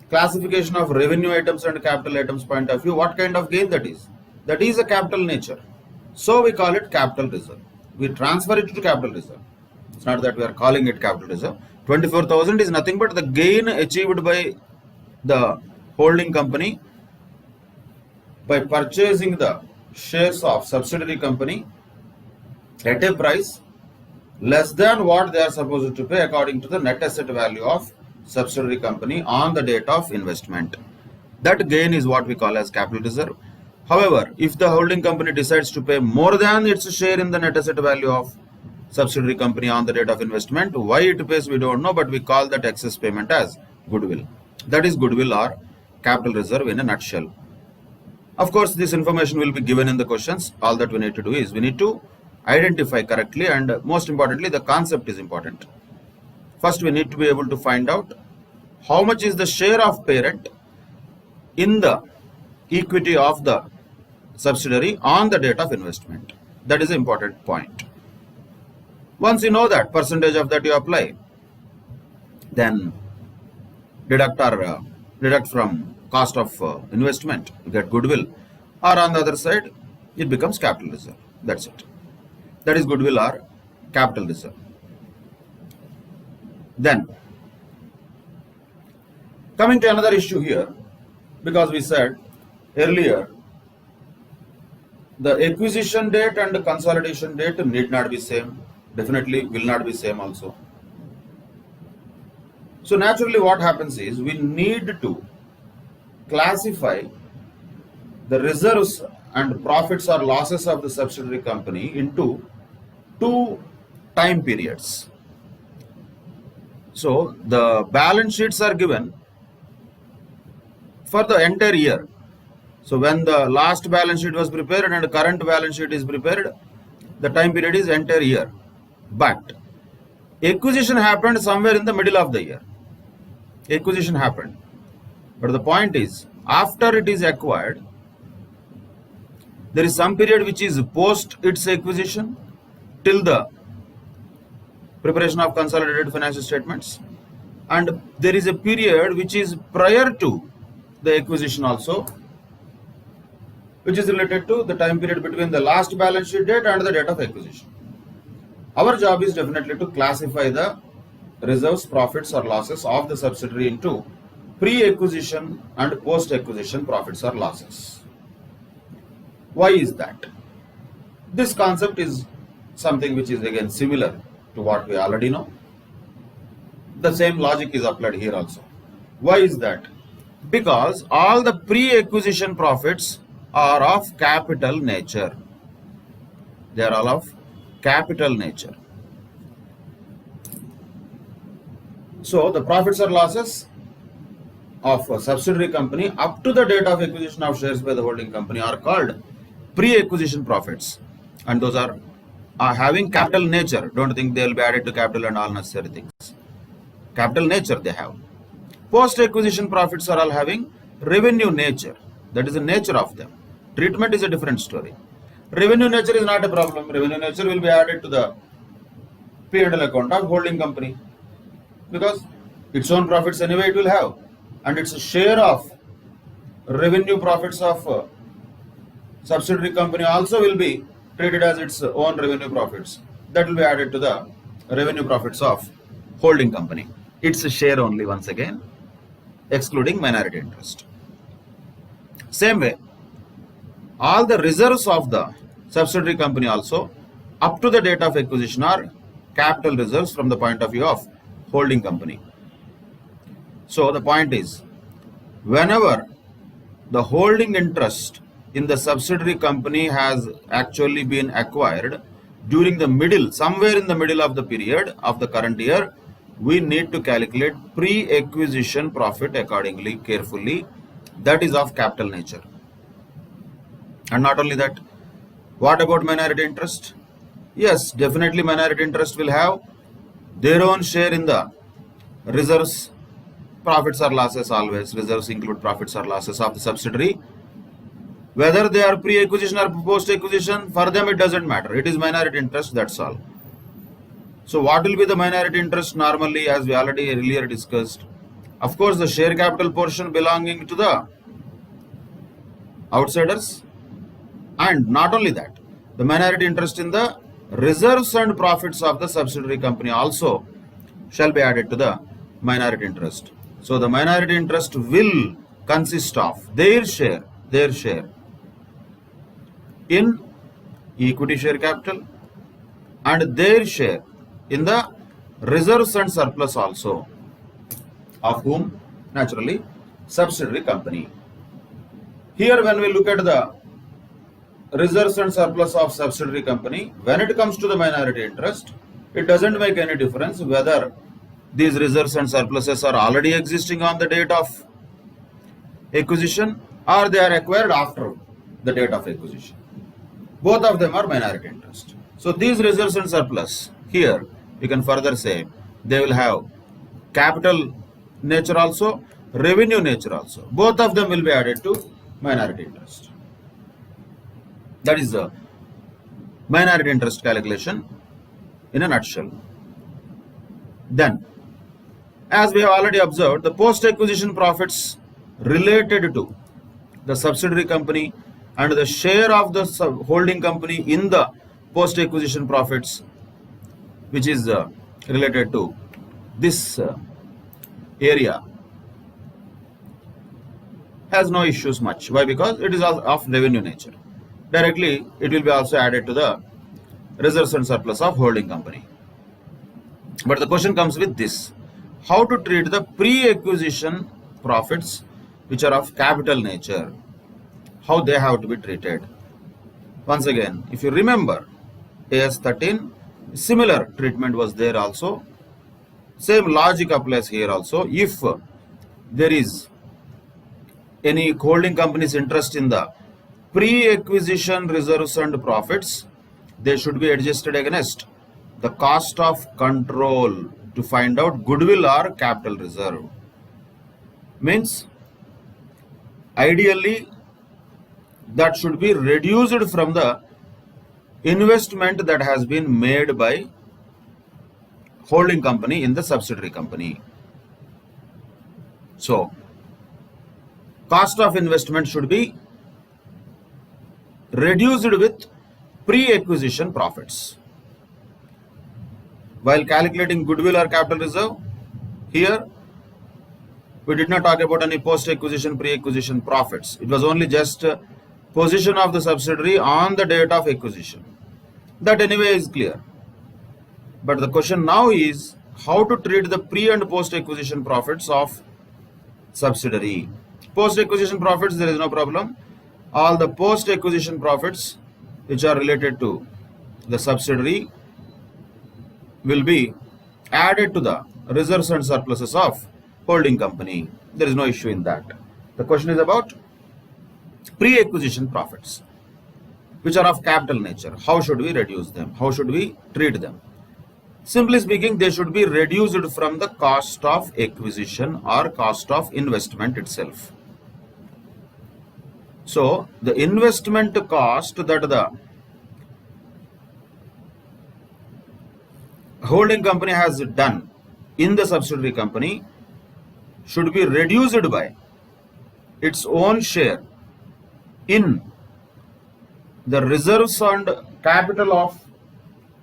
classification of revenue items and capital items point of view, what kind of gain that is? That is a capital nature. So we call it capital reserve. We transfer it to capital reserve. It's not that we are calling it capital reserve. 24,000 is nothing but the gain achieved by the holding company by purchasing the shares of subsidiary company at a price less than what they are supposed to pay according to the net asset value of subsidiary company on the date of investment. That gain is what we call as capital reserve. However, if the holding company decides to pay more than its share in the net asset value of subsidiary company on the date of investment, why it pays we don't know, but we call that excess payment as goodwill. That is goodwill or capital reserve in a nutshell. Of course, this information will be given in the questions. All that we need to do is we need to identify correctly, and most importantly, the concept is important. First, we need to be able to find out how much is the share of parent in the equity of the subsidiary on the date of investment. That is an important point. Once you know that, percentage of that you apply, then deduct from cost of investment, you get goodwill, or on the other side, it becomes capital reserve. That's it. That is goodwill or capital reserve. Then, coming to another issue here, because we said earlier, the acquisition date and the consolidation date need not be same, definitely will not be same also. So naturally what happens is we need to classify the reserves and profits or losses of the subsidiary company into two time periods. So the balance sheets are given for the entire year. So when the last balance sheet was prepared and the current balance sheet is prepared, the time period is entire year. But acquisition happened somewhere in the middle of the year. Acquisition happened. But the point is, after it is acquired, there is some period which is post its acquisition till the preparation of consolidated financial statements, and there is a period which is prior to the acquisition also, which is related to the time period between the last balance sheet date and the date of acquisition. Our job is definitely to classify the reserves, profits or losses of the subsidiary into pre-acquisition and post-acquisition profits or losses. Why is that? This concept is something which is again similar to what we already know. The same logic is applied here also. Why is that? Because all the pre-acquisition profits are of capital nature. They are all of capital nature. So the profits or losses of a subsidiary company up to the date of acquisition of shares by the holding company are called pre-acquisition profits, and those are having capital nature. Don't think they will be added to capital and all necessary things. Capital nature they have. Post-acquisition profits are all having revenue nature. That is the nature of them. Treatment is a different story. Revenue nature is not a problem. Revenue nature will be added to the P&L account of holding company, because its own profits anyway it will have, and its share of revenue profits of subsidiary company also will be treated as its own revenue profits. That will be added to the revenue profits of holding company. It's a share only, once again, excluding minority interest. Same way, all the reserves of the subsidiary company also up to the date of acquisition are capital reserves from the point of view of holding company. So the point is, whenever the holding interest in the subsidiary company has actually been acquired during the middle, somewhere in the middle of the period of the current year, we need to calculate pre-acquisition profit accordingly, carefully. That is of capital nature. And not only that, what about minority interest? Yes, definitely minority interest will have their own share in the reserves, profits or losses always. Reserves include profits or losses of the subsidiary. Whether they are pre-acquisition or post-acquisition, for them it doesn't matter. It is minority interest, that's all. So what will be the minority interest normally, as we already earlier discussed? Of course, the share capital portion belonging to the outsiders, and not only that, the minority interest in the reserves and profits of the subsidiary company also shall be added to the minority interest. So the minority interest will consist of their share in equity share capital and their share in the reserves and surplus also, of whom naturally subsidiary company. Here when we look at the reserves and surplus of subsidiary company, when it comes to the minority interest, it doesn't make any difference whether these reserves and surpluses are already existing on the date of acquisition or they are acquired after the date of acquisition. Both of them are minority interest. So these reserves and surplus, here you can further say they will have capital nature also, revenue nature also. Both of them will be added to minority interest. That is the minority interest calculation in a nutshell. Then, as we have already observed, the post-acquisition profits related to the subsidiary company and the share of the holding company in the post-acquisition profits, which is related to this area, has no issues much. Why? Because it is of revenue nature. Directly, it will be also added to the reserves and surplus of holding company. But the question comes with this: how to treat the pre-acquisition profits which are of capital nature? How they have to be treated? Once again, if you remember AS 13, Similar treatment was there also. Same logic applies here also. If there is any holding company's interest in the pre-acquisition reserves and profits, they should be adjusted against the cost of control to find out goodwill or capital reserve. Means ideally that should be reduced from the investment that has been made by holding company in the subsidiary company. So cost of investment should be reduced with pre-acquisition profits. While calculating goodwill or capital reserve, here we did not talk about any post-acquisition, pre-acquisition profits. It was only just position of the subsidiary on the date of acquisition. That anyway is clear. But the question now is how to treat the pre and post-acquisition profits of subsidiary. Post-acquisition profits, there is no problem. All the post-acquisition profits which are related to the subsidiary will be added to the reserves and surpluses of holding company. There is no issue in that. The question is about pre-acquisition profits, which are of capital nature. How should we reduce them? How should we treat them? Simply speaking, they should be reduced from the cost of acquisition or cost of investment itself. So the investment cost that the holding company has done in the subsidiary company should be reduced by its own share in the reserves and capital of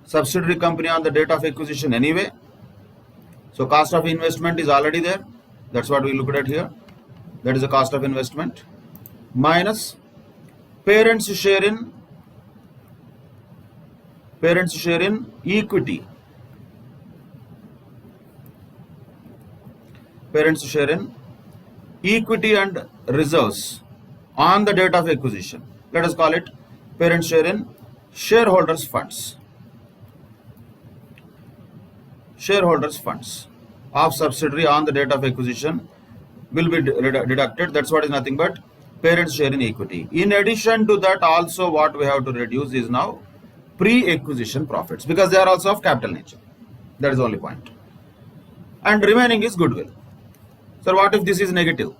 subsidiary company on the date of acquisition anyway. So cost of investment is already there. That's what we looked at here. That is the cost of investment minus parents' share in equity. Parents' share in equity and reserves on the date of acquisition. Let us call it parents' share in shareholders' funds. Shareholders' funds of subsidiary on the date of acquisition will be deducted. That's what is nothing but parents' share in equity. In addition to that, also what we have to reduce is now pre-acquisition profits, because they are also of capital nature. That is the only point. And remaining is goodwill. So what if this is negative?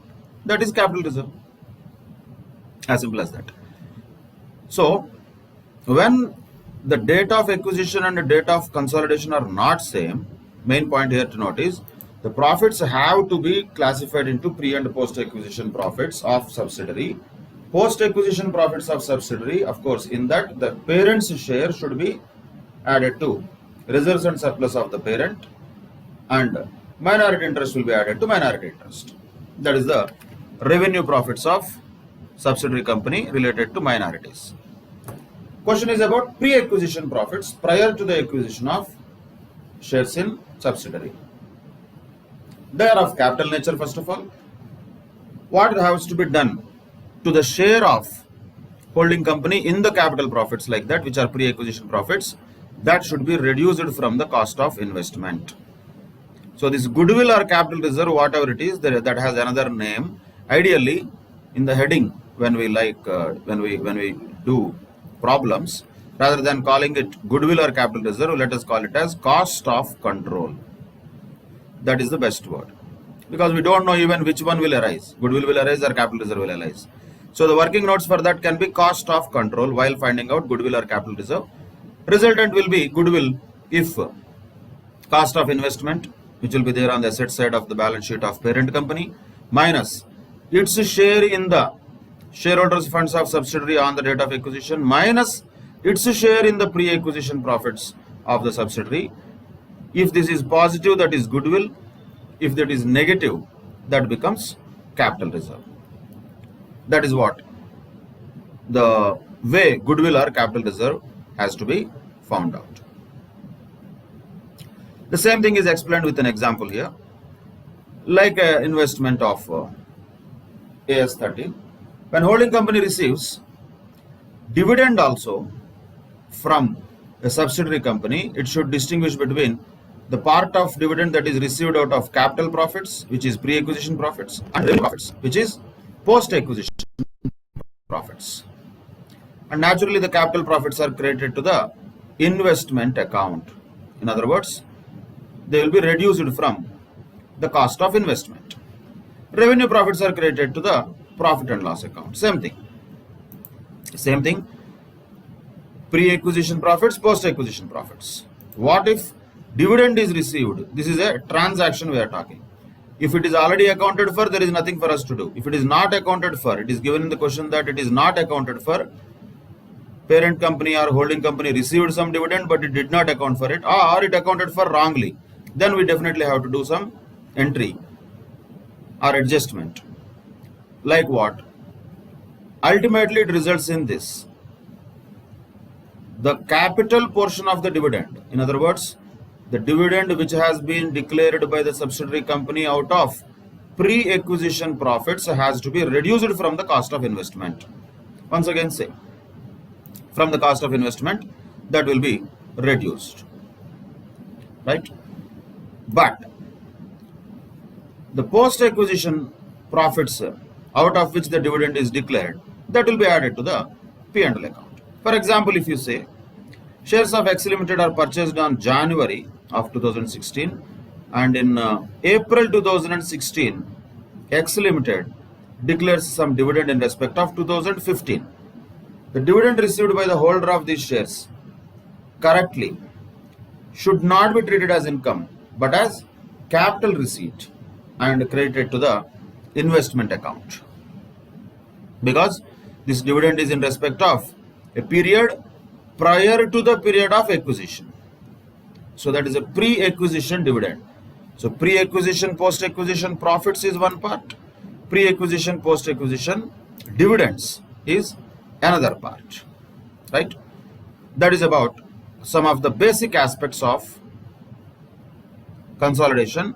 That is capital reserve. As simple as that. So when the date of acquisition and the date of consolidation are not same, main point here to note is the profits have to be classified into pre and post acquisition profits of subsidiary. Post acquisition profits of subsidiary, of course, in that the parent's share should be added to reserves and surplus of the parent, and minority interest will be added to minority interest. That is the revenue profits of subsidiary company related to minorities. Question is about pre-acquisition profits prior to the acquisition of shares in subsidiary. They are of capital nature first of all. What has to be done to the share of holding company in the capital profits like that, which are pre-acquisition profits, that should be reduced from the cost of investment. So this goodwill or capital reserve, whatever it is, that has another name. Ideally, in the heading, when we do problems, rather than calling it goodwill or capital reserve, let us call it as cost of control. That is the best word, because we don't know even which one will arise. Goodwill will arise or capital reserve will arise. So the working notes for that can be cost of control while finding out goodwill or capital reserve. Resultant will be goodwill if cost of investment, which will be there on the asset side of the balance sheet of parent company, minus its share in the shareholders funds of subsidiary on the date of acquisition, minus its share in the pre-acquisition profits of the subsidiary. If this is positive, that is goodwill. If that is negative, that becomes capital reserve. That is what the way goodwill or capital reserve has to be found out. The same thing is explained with an example here, like an investment of AS13. When holding company receives dividend also from a subsidiary company, it should distinguish between the part of dividend that is received out of capital profits, which is pre-acquisition profits, and revenue profits, which is post-acquisition profits. And naturally, the capital profits are credited to the investment account. In other words, they will be reduced from the cost of investment. Revenue profits are credited to the profit and loss account. Same thing. Same thing. Pre-acquisition profits, post-acquisition profits. What if dividend is received? This is a transaction we are talking. If it is already accounted for, there is nothing for us to do. If it is not accounted for, it is given in the question that it is not accounted for, parent company or holding company received some dividend but it did not account for it, or it accounted for wrongly, then we definitely have to do some entry or adjustment. Like what? Ultimately it results in this: the capital portion of the dividend, in other words, the dividend which has been declared by the subsidiary company out of pre-acquisition profits has to be reduced from the cost of investment. Once again say, from the cost of investment, that will be reduced, right? But the post-acquisition profits out of which the dividend is declared, that will be added to the P&L account. For example, if you say shares of X Limited are purchased on January of 2016, and in April 2016, X Limited declares some dividend in respect of 2015. The dividend received by the holder of these shares correctly should not be treated as income but as capital receipt and credited to the investment account, because this dividend is in respect of a period prior to the period of acquisition. So that is a pre-acquisition dividend. So pre-acquisition, post-acquisition profits is one part, pre-acquisition, post-acquisition dividends is another part, right? That is about some of the basic aspects of consolidation,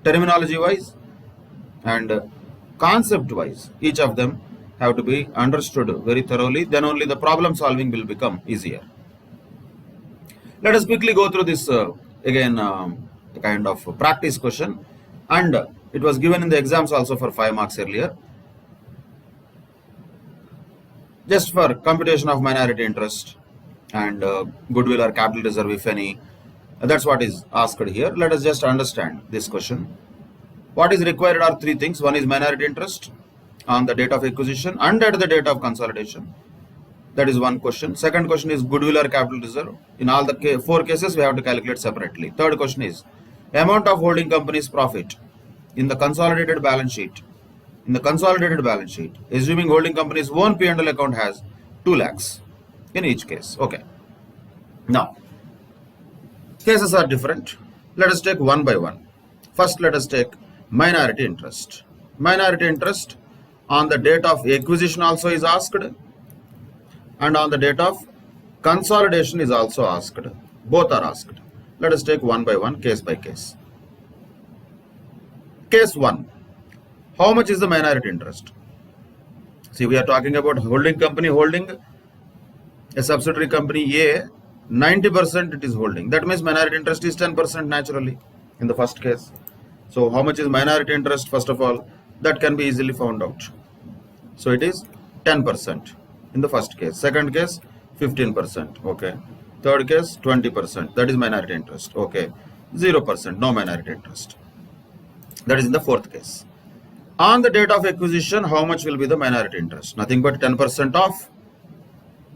terminology wise and concept wise. Each of them have to be understood very thoroughly, then only the problem solving will become easier. Let us quickly go through this again, the kind of practice question, and it was given in the exams also for 5 marks earlier. Just for computation of minority interest and goodwill or capital reserve, if any, that's what is asked here. Let us just understand this question. What is required are 3 things. One is minority interest on the date of acquisition and at the date of consolidation. That is one question. Second question is goodwill or capital reserve. In all the 4 cases, we have to calculate separately. Third question is amount of holding company's profit in the consolidated balance sheet. In the consolidated balance sheet, assuming holding company's own P&L account has 2 lakhs in each case. Okay. Now, cases are different. Let us take one by one. First, let us take minority interest. Minority interest on the date of acquisition also is asked, and on the date of consolidation is also asked. Both are asked. Let us take one by one, case by case. Case 1. How much is the minority interest? See, we are talking about holding company holding a subsidiary company A, 90% it is holding. That means minority interest is 10% naturally in the first case. So how much is minority interest? First of all, that can be easily found out. So it is 10% in the first case. Second case, 15%. Okay. Third case, 20%. That is minority interest. Okay. 0%, no minority interest. That is in the fourth case. On the date of acquisition, how much will be the minority interest? Nothing but 10% of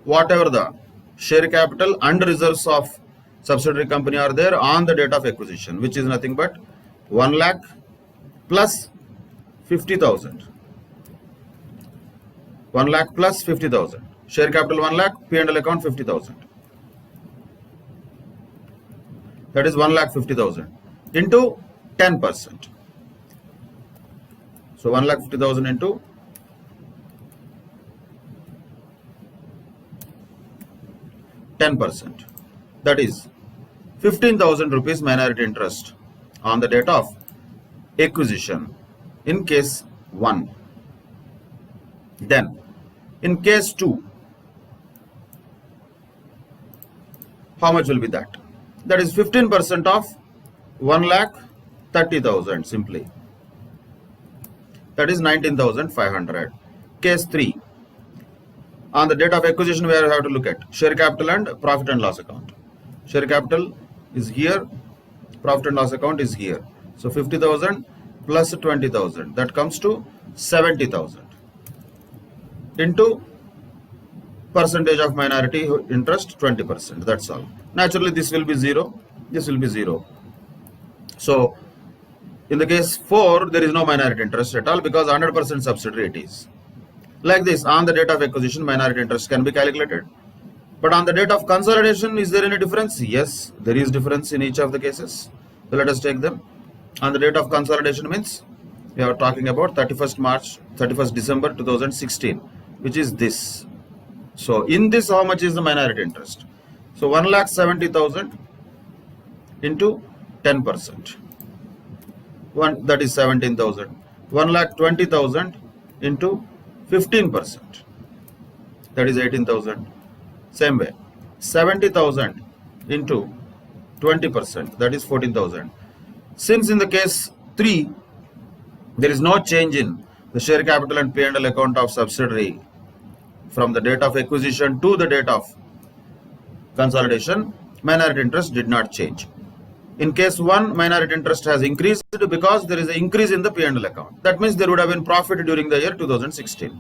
whatever the share capital and reserves of subsidiary company are there on the date of acquisition, which is nothing but 1 lakh plus 50,000. 1 lakh plus 50,000. Share capital 1 lakh, P&L account 50,000. That is 1 lakh 50,000 into 10%. So 1 lakh 50,000 into 10%. That is 15,000 rupees minority interest on the date of acquisition in case 1. Then in case 2, How much will be that? That is 15% of 1,30,000 simply. That is 19,500. Case 3. On the date of acquisition, we have to look at share capital and profit and loss account. Share capital is here, profit and loss account is here. So 50,000 plus 20,000, that comes to 70,000 into percentage of minority interest 20%. That's all. Naturally, this will be 0. This will be 0. So in the case 4, there is no minority interest at all because 100% subsidiary it is. Like this, on the date of acquisition, minority interest can be calculated. But on the date of consolidation, is there any difference? Yes, there is difference in each of the cases. So let us take them. On the date of consolidation means we are talking about 31st December 2016, which is this. So in this, how much is the minority interest? So 1,70,000 into 10%. That is 17,000. 1,20,000 into 15%. That is 18,000. Same way. 70,000 into 20%. That is 14,000. Since in the case 3, there is no change in the share capital and P&L account of subsidiary from the date of acquisition to the date of consolidation, minority interest did not change. In case 1, minority interest has increased because there is an increase in the P&L account. That means there would have been profit during the year 2016.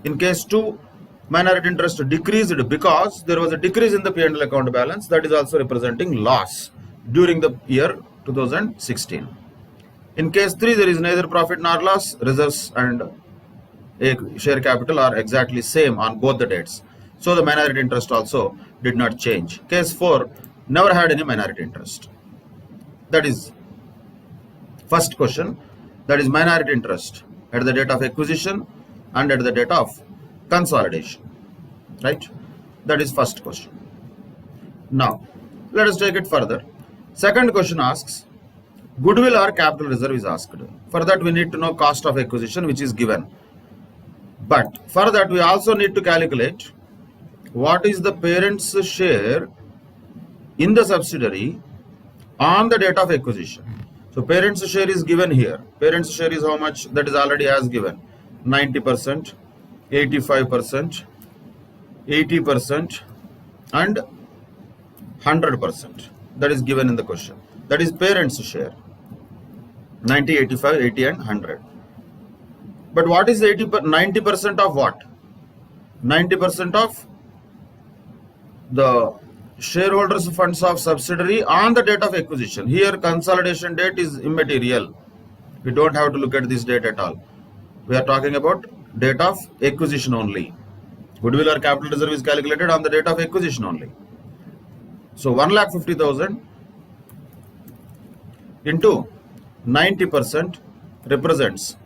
In case 2, minority interest decreased because there was a decrease in the P&L account balance, that is also representing loss during the year 2016. In case 3, there is neither profit nor loss. Reserves and share capital are exactly same on both the dates. So the minority interest also did not change. Case 4 never had any minority interest. That is first question. That is minority interest at the date of acquisition and at the date of consolidation. Right? That is first question. Now, let us take it further. Second question asks, goodwill or capital reserve is asked. For that, we need to know cost of acquisition, which is given. But for that, we also need to calculate what is the parent's share in the subsidiary on the date of acquisition. So parent's share is given here. Parent's share is how much? That is already as given. 90%, 85%, 80% and 100%. That is given in the question. That is parent's share. 90, 85, 80 and 100. But what is 90% of what? 90% of the shareholders' funds of subsidiary on the date of acquisition. Here consolidation date is immaterial. We don't have to look at this date at all. We are talking about date of acquisition only. Goodwill or capital reserve is calculated on the date of acquisition only. So 1,50,000 into 90% represents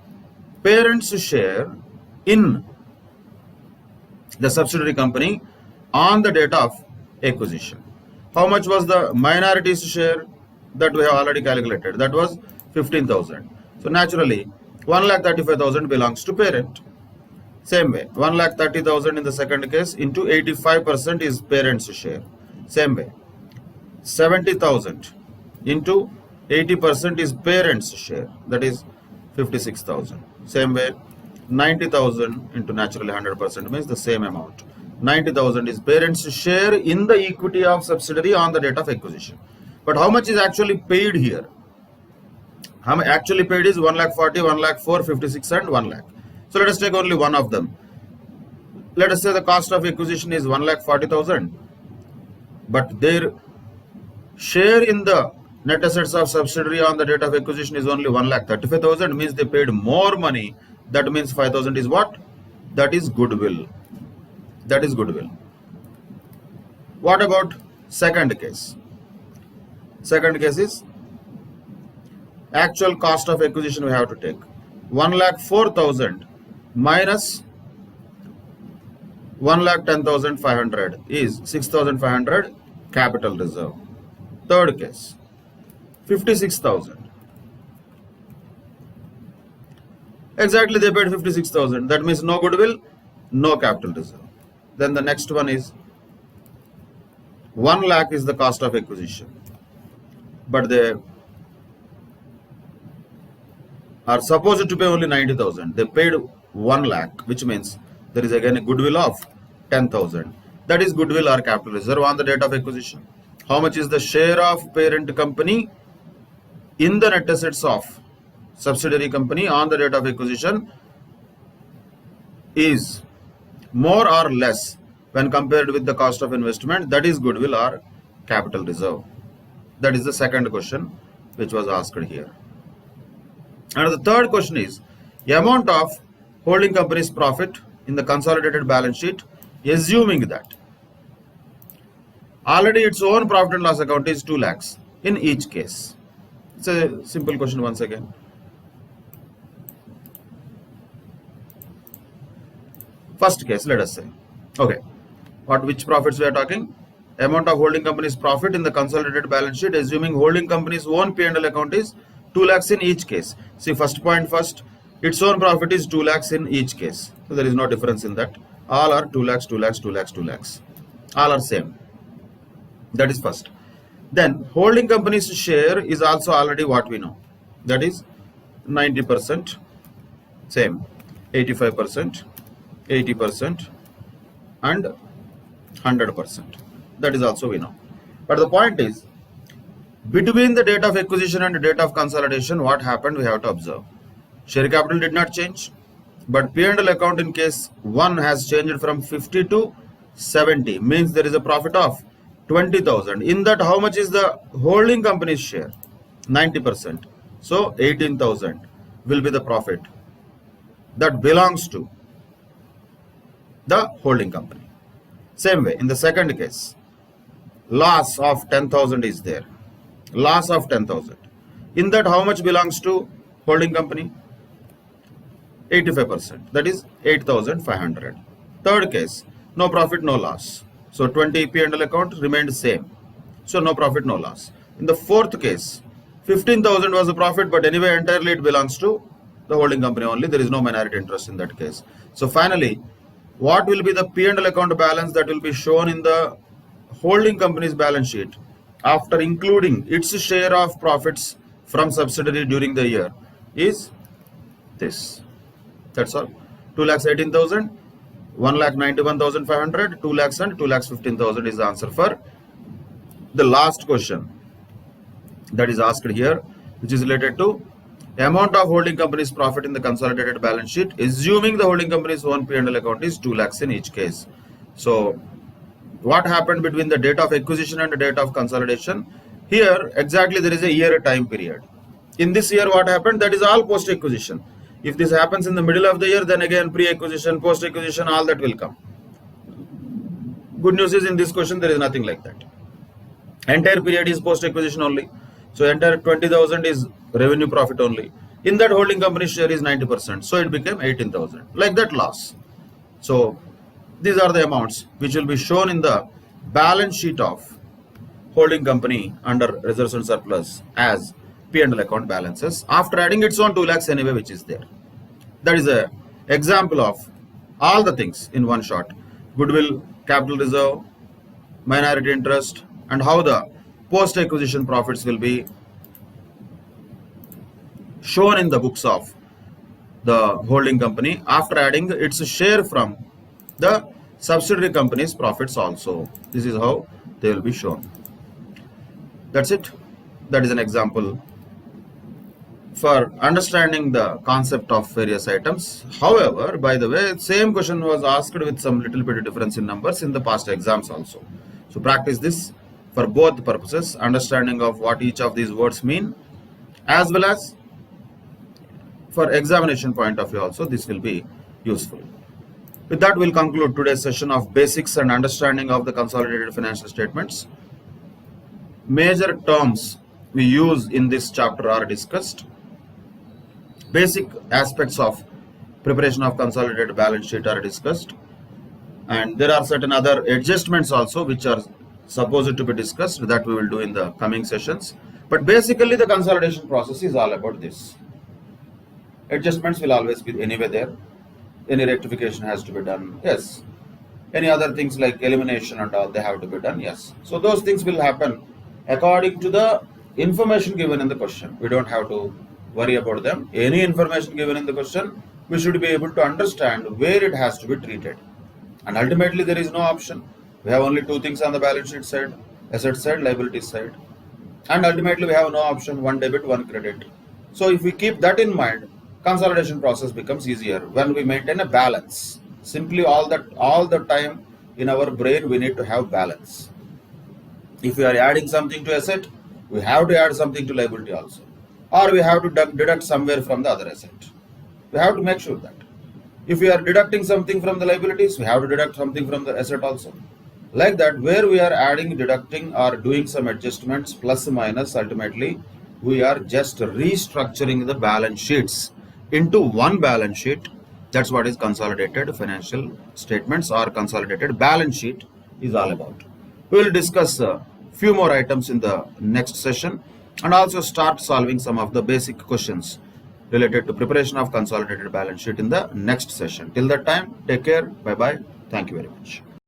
parent's share in the subsidiary company on the date of acquisition. How much was the minority's share? That we have already calculated. That was 15,000. So naturally 1,35,000 belongs to parent. Same way, 1,30,000 in the second case into 85% is parent's share. Same way, 70,000 into 80% is parent's share. That is 56,000. Same way, 90,000 into naturally 100% means the same amount. 90,000 is parent's share in the equity of subsidiary on the date of acquisition. But how much is actually paid here? How much actually paid is 1,40,000, 1,04,000, 56 and 1 lakh. So let us take only one of them. Let us say the cost of acquisition is 1,40,000, but their share in the net assets of subsidiary on the date of acquisition is only 1,35,000, means they paid more money. That means 5,000 is what? That is goodwill. That is goodwill. What about second case? Second case is actual cost of acquisition we have to take. 1,04,000 minus 1,10,500 is 6,500 capital reserve. Third case, 56,000. Exactly, they paid 56,000. That means no goodwill, no capital reserve. Then the next one is 1 lakh is the cost of acquisition, but they are supposed to pay only 90,000. They paid 1 lakh, which means there is again a goodwill of 10,000. That is goodwill or capital reserve on the date of acquisition. How much is the share of parent company in the net assets of subsidiary company on the date of acquisition is more or less when compared with the cost of investment, that is goodwill or capital reserve. That is the second question which was asked here. And the third question is amount of holding company's profit in the consolidated balance sheet, assuming that already its own profit and loss account is 2 lakhs in each case. It's a simple question once again. First case, let us say, okay, which profits we are talking? Amount of holding company's profit in the consolidated balance sheet, assuming holding company's own P&L account is 2 lakhs in each case. See, first point first, its own profit is 2 lakhs in each case. So there is no difference in that. All are 2 lakhs, 2 lakhs, 2 lakhs, 2 lakhs. All are same. That is first. Then holding company's share is also already what we know. That is 90%, same, 85%, 80%, and 100%. That is also we know. But the point is, between the date of acquisition and the date of consolidation, what happened we have to observe. Share capital did not change, but P&L account in case 1 has changed from 50 to 70, means there is a profit of 20,000. In that, how much is the holding company's share? 90%. So 18,000 will be the profit that belongs to the holding company. Same way, in the second case, loss of 10,000 is there. Loss of 10,000. In that, how much belongs to holding company? 85%. That is 8,500. Third case, no profit, no loss. So 20 P&L account remained same. So no profit, no loss. In the fourth case, 15,000 was the profit, but anyway entirely it belongs to the holding company only. There is no minority interest in that case. So finally, what will be the P&L account balance that will be shown in the holding company's balance sheet after including its share of profits from subsidiary during the year is this. That's all. 2,18,000, 1,91,500, 2 lakhs and 2,15,000 is the answer for the last question that is asked here, which is related to amount of holding company's profit in the consolidated balance sheet, assuming the holding company's own P&L account is 2 lakhs in each case. So what happened between the date of acquisition and the date of consolidation? Here exactly there is a year time period. In this year what happened? That is all post acquisition. If this happens in the middle of the year, then again pre-acquisition, post-acquisition, all that will come. Good news is in this question there is nothing like that. Entire period is post-acquisition only. So entire 20,000 is revenue profit only. In that holding company share is 90%. So it became 18,000. Like that loss. So these are the amounts which will be shown in the balance sheet of holding company under reserves and surplus as P&L account balances after adding its own 2 lakhs anyway, which is there. That is a example of all the things in one shot. Goodwill, capital reserve, minority interest, and how the post-acquisition profits will be shown in the books of the holding company after adding its share from the subsidiary company's profits also. This is how they will be shown. That's it. That is an example for understanding the concept of various items. However, by the way, same question was asked with some little bit of difference in numbers in the past exams also. So practice this for both purposes, understanding of what each of these words mean, as well as for examination point of view also, this will be useful. With that, we'll conclude today's session of basics and understanding of the consolidated financial statements. Major terms we use in this chapter are discussed. Basic aspects of preparation of consolidated balance sheet are discussed, and there are certain other adjustments also which are supposed to be discussed that we will do in the coming sessions. But basically the consolidation process is all about this. Adjustments will always be anyway there. Any rectification has to be done. Yes, any other things like elimination and all, they have to be done. Yes. So those things will happen according to the information given in the question. We don't have to worry about them. Any information given in the question, we should be able to understand where it has to be treated. And ultimately, there is no option. We have only two things on the balance sheet side, asset side, liability side. And ultimately, we have no option, one debit, one credit. So if we keep that in mind, consolidation process becomes easier when we maintain a balance. Simply all the time in our brain, we need to have balance. If we are adding something to asset, we have to add something to liability also. Or we have to deduct somewhere from the other asset. We have to make sure that. If we are deducting something from the liabilities, we have to deduct something from the asset also. Like that, where we are adding, deducting, or doing some adjustments, plus minus, ultimately, we are just restructuring the balance sheets into one balance sheet. That's what is consolidated financial statements or consolidated balance sheet is all about. We will discuss a few more items in the next session and also start solving some of the basic questions related to preparation of consolidated balance sheet in the next session. Till that time, take care. Bye-bye. Thank you very much.